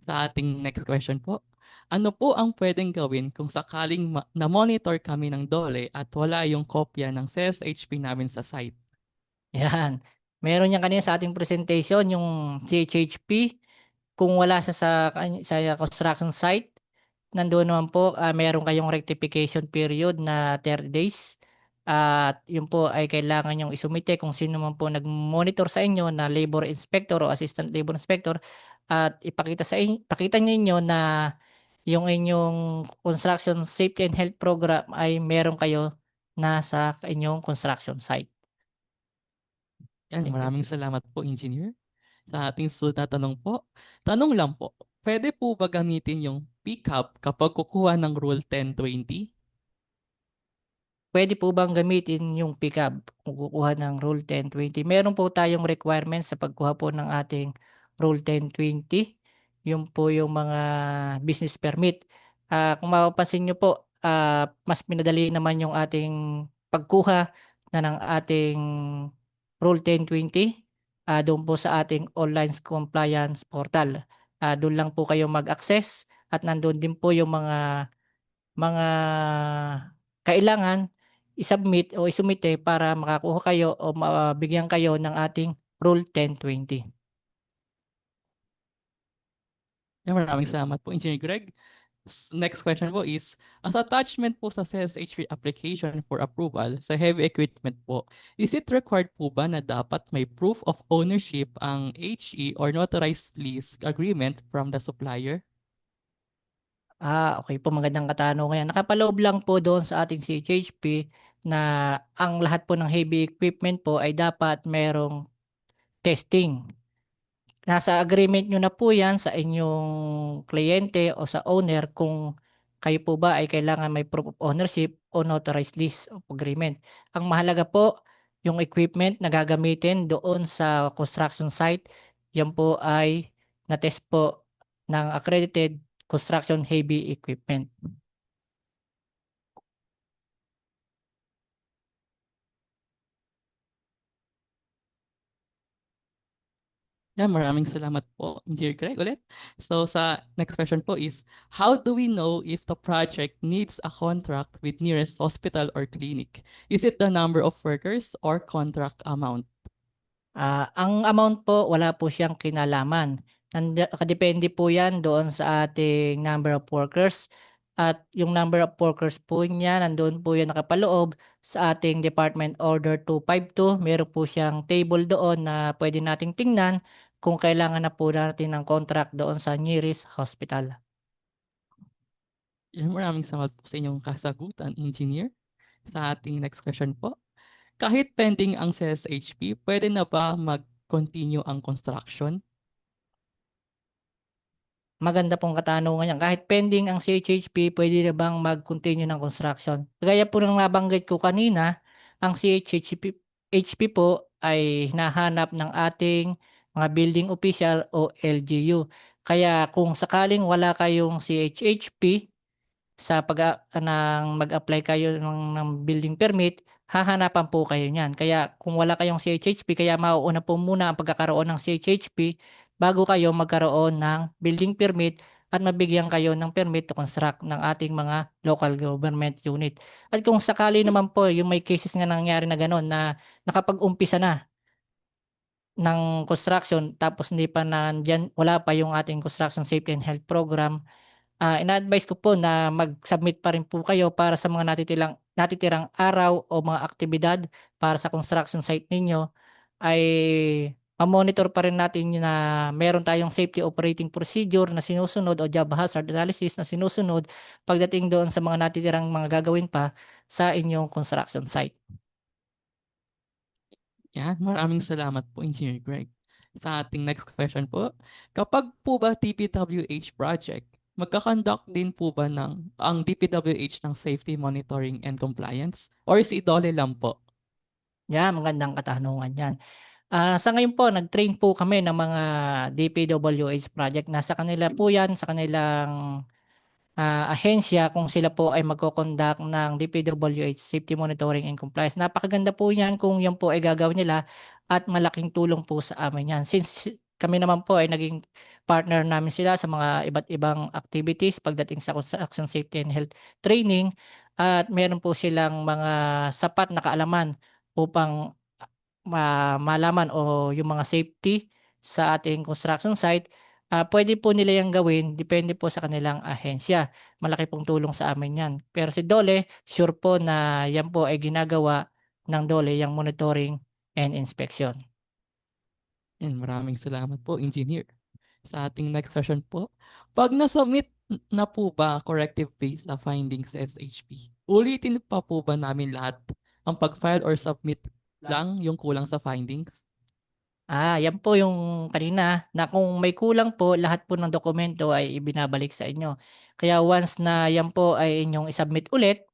[SPEAKER 3] Sa ating next question po, ano po ang pwedeng gawin kung sakaling na-monitor kami ng DOLE at wala yung kopya ng CSHP namin sa site?
[SPEAKER 5] Yan. Meron yan kanina sa ating presentation, yung CHHP. Kung wala siya sa construction site, nandoon naman po, meron kayong rectification period na 30 days. At yun po ay kailangan yung isumite kung sino man po nag-monitor sa inyo na labor inspector o assistant labor inspector, at pakita ninyo na yung inyong construction safety and health program ay meron kayo na sa inyong construction site.
[SPEAKER 3] Yan,
[SPEAKER 5] Thank you.
[SPEAKER 3] maraming salamat po, Engineer. Sa ating susunod na tanong po, tanong lang po, pwede po ba gamitin yung pickup kapag kukuha ng Rule 1020?
[SPEAKER 5] Pwede po bang gamitin yung pickup kung kukuha ng Rule 1020? Meron po tayong requirements sa pagkuha po ng ating Rule 1020. Yung po yung mga business permit. Kung mapapansin nyo po, mas pinadali naman yung ating pagkuha na ng ating Rule 1020 doon po sa ating online compliance portal. Doon lang po kayo mag-access at nandun din po yung mga kailangan i-submit o isumite para makakuha kayo o mabigyan kayo ng ating Rule 1020.
[SPEAKER 3] Yan, maraming salamat po, Engineer Greg. Next question po is, as attachment po sa CSHP application for approval sa heavy equipment po, is it required po ba na dapat may proof of ownership ang HE or notarized lease agreement from the supplier?
[SPEAKER 5] Okay po, magandang katanungan yan. Nakapaloob lang po doon sa ating CHHP na ang lahat po ng heavy equipment po ay dapat merong testing. Nasa agreement nyo na po yan sa inyong kliyente o sa owner kung kayo po ba ay kailangan may proof of ownership o notarized lease of agreement. Ang mahalaga po, yung equipment na gagamitin doon sa construction site, yan po ay na-test po ng accredited construction heavy equipment.
[SPEAKER 3] Yan, maraming salamat po, Engineer Greg, ulit. So sa next question po is, how do we know if the project needs a contract with nearest hospital or clinic? Is it the number of workers or contract amount?
[SPEAKER 5] Ang amount po, wala po siyang kinalaman. Nakadepende po yan doon sa ating number of workers. At yung number of workers po niya, nandoon po yan nakapaloob sa ating Department Order 252. Meron po siyang table doon na pwede nating tingnan kung kailangan na po natin ng contract doon sa nearest hospital.
[SPEAKER 3] Yan, maraming salamat po sa inyong kasagutan, Engineer. Sa ating next question po, kahit pending ang CSHP, pwede na ba mag-continue ang construction?
[SPEAKER 5] Maganda pong katanungan yan. Kahit pending ang CHHP, pwede na bang mag-continue ng construction? Gaya po ng nabanggit ko kanina, ang CHHP po ay hinahanap ng ating mga building official o LGU. Kaya kung sakaling wala kayong CHHP, sa mag-apply kayo ng building permit, hahanapan po kayo niyan. Kaya kung wala kayong CHHP, kaya mauuna po muna ang pagkakaroon ng CHHP bago kayo magkaroon ng building permit at mabigyan kayo ng permit to construct ng ating mga local government unit. At kung sakali naman po, yung may cases nga nangyari na gano'n na nakapag-umpisa na ng construction tapos hindi pa wala pa yung ating construction safety and health program, ina-advise ko po na mag-submit pa rin po kayo para sa mga natitirang araw o mga aktibidad para sa construction site ninyo ay ma-monitor pa rin natin na meron tayong safety operating procedure na sinusunod o job hazard analysis na sinusunod pagdating doon sa mga natitirang mga gagawin pa sa inyong construction site.
[SPEAKER 3] Yan, maraming salamat po, Engineer Greg. Sa ating next question po, kapag po ba DPWH project, magkakonduct din po ba ang DPWH ng safety monitoring and compliance? Or si DOLE lang po?
[SPEAKER 5] Yan, magandang katanungan yan. Sa ngayon po, nag-train po kami ng mga DPWH project. Nasa kanila po yan, sa kanilang ahensya kung sila po ay magko-conduct ng DPWH Safety Monitoring and Compliance. Napakaganda po niyan kung yan po ay gagawin nila at malaking tulong po sa amin yan. Since kami naman po ay naging partner namin sila sa mga iba't ibang activities pagdating sa construction safety and health training at meron po silang mga sapat na kaalaman upang malaman o yung mga safety sa ating construction site, puwede po nila 'yang gawin depende po sa kanilang ahensya. Malaki pong tulong sa amin 'yan. Pero si DOLE, sure po na 'yan po ay ginagawa ng DOLE, yang monitoring and inspection.
[SPEAKER 3] And maraming salamat po, Engineer. Sa ating next session po, pag na-submit na po ba corrective based na findings sa SHP, ulitin pa po ba namin lahat ang pag-file or submit lang yung kulang sa findings?
[SPEAKER 5] 'Yan po yung kanina na kung may kulang po, lahat po ng dokumento ay ibinabalik sa inyo. Kaya once na 'yan po ay inyong i-submit ulit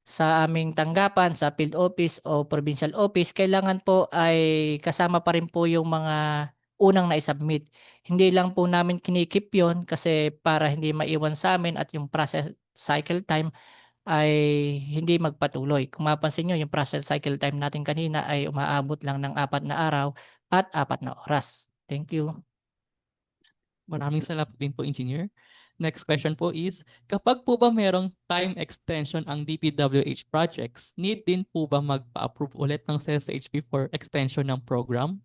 [SPEAKER 5] sa aming tanggapan sa field office o provincial office, kailangan po ay kasama pa rin po yung mga unang nai-submit. Hindi lang po namin kinikip yon kasi para hindi maiwan sa amin at yung process cycle time ay hindi magpatuloy. Kung mapansin niyo yung process cycle time natin kanina ay umaabot lang ng 4 na araw at 4 na oras. Thank you.
[SPEAKER 3] Maraming salamat din po, Engineer. Next question po is, kapag po ba merong time extension ang DPWH projects, need din po ba magpa-approve ulit ng CSHP for extension ng program?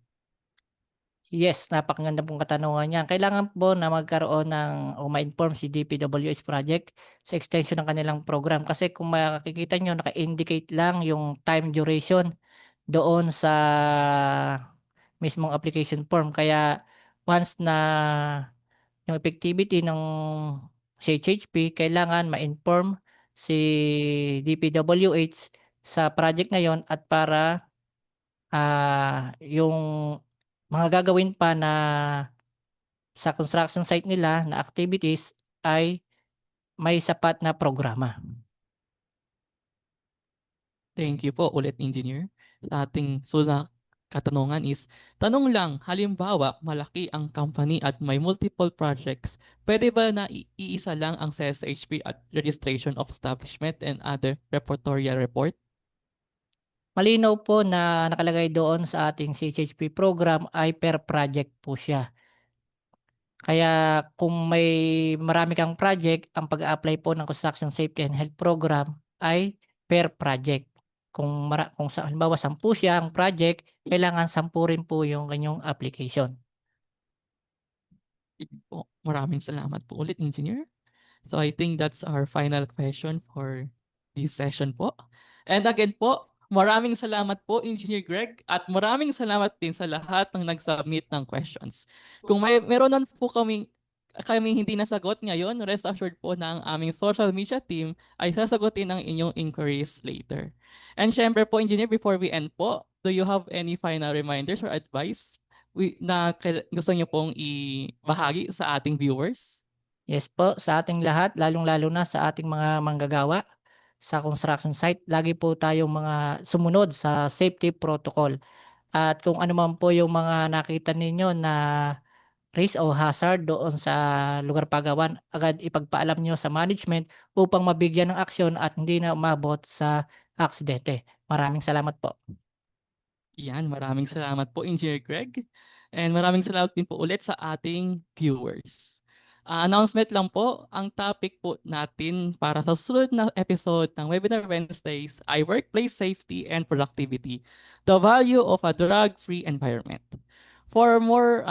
[SPEAKER 5] Yes, napakaganda pong katanungan yan. Kailangan po na magkaroon ng o ma-inform si DPWH project sa extension ng kanilang program. Kasi kung makikita nyo, naka-indicate lang yung time duration doon sa mismong application form. Kaya once na yung effectivity ng CHHP, kailangan ma-inform si DPWH sa project na yon at para yung mga gagawin pa na sa construction site nila na activities ay may sapat na programa.
[SPEAKER 3] Thank you po ulit, Engineer. Sa ating sunod na katanungan is, tanong lang, halimbawa, malaki ang company at may multiple projects, pwede ba na iisa lang ang CSHP at registration of establishment and other reportorial report?
[SPEAKER 5] Malinaw po na nakalagay doon sa ating CHHP program ay per project po siya. Kaya kung may marami kang project, ang pag-a-apply po ng Construction Safety and Health Program ay per project. Kung sa halimbawa 10 siya ang project, kailangan 10 rin po yung kanyang application.
[SPEAKER 3] Sige po. Maraming salamat po ulit, Engineer. So I think that's our final question for this session po. And again po, maraming salamat po, Engineer Greg, at maraming salamat din sa lahat ng nag-submit ng questions. Kung meron nun po kami hindi nasagot ngayon, rest assured po na ang aming social media team ay sasagutin ang inyong inquiries later. And syempre po, Engineer, before we end po, do you have any final reminders or advice na gusto niyo pong ibahagi sa ating viewers?
[SPEAKER 5] Yes po, sa ating lahat, lalong-lalo na sa ating mga manggagawa sa construction site, lagi po tayong mga sumunod sa safety protocol. At kung ano man po yung mga nakita ninyo na risk o hazard doon sa lugar pagawan, agad ipagpaalam nyo sa management upang mabigyan ng aksyon at hindi na umabot sa aksidente. Maraming salamat po.
[SPEAKER 3] Yan, maraming salamat po, Engineer Greg. And maraming salamat din po ulit sa ating viewers. Announcement lang po, ang topic po natin para sa susunod na episode ng Webinar Wednesdays ay Workplace Safety and Productivity, the value of a drug-free environment. For more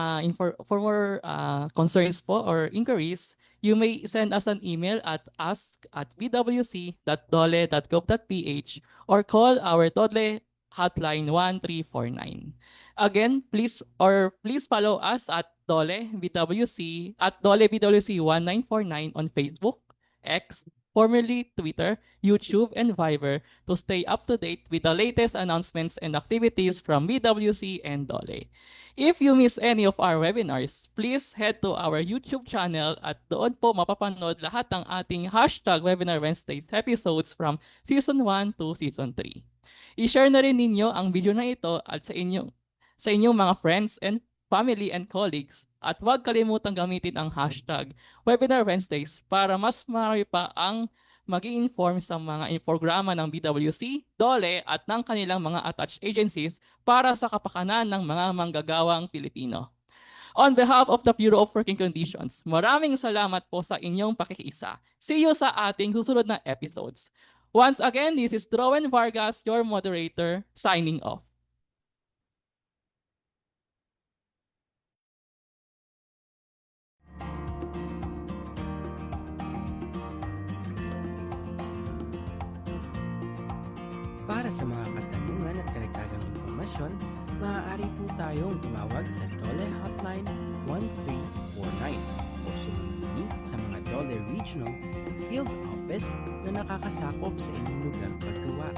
[SPEAKER 3] concerns po or inquiries, you may send us an email at ask@bwc.dole.gov.ph or call our Dole hotline 1349. Again, please follow us at Dole BWC at Dole BWC 1949 on Facebook, X, formerly Twitter, YouTube, and Viber to stay up to date with the latest announcements and activities from BWC and Dole. If you miss any of our webinars, please head to our YouTube channel at doon po mapapanood lahat ng ating #Webinar Wednesdays episodes from Season 1 to Season 3. I-share na rin ninyo ang video na ito at sa inyong mga friends and family and colleagues At huwag kalimutang gamitin ang hashtag Webinar Wednesdays para mas marami pa ang mag-i-inform sa mga programa ng BWC, DOLE at ng kanilang mga attached agencies para sa kapakanan ng mga manggagawang Pilipino. On behalf of the Bureau of Working Conditions, maraming salamat po sa inyong pakikiisa. See you sa ating susunod na episodes. Once again, this is Drowen Vargas, your moderator, signing off.
[SPEAKER 6] Para sa mga katanungan at karagdagang impormasyon, maaari po tayong tumawag sa DOLE Hotline 1349 o sumuni sa mga DOLE Regional Field Office na nakakasakop sa inyong lugar paggawa.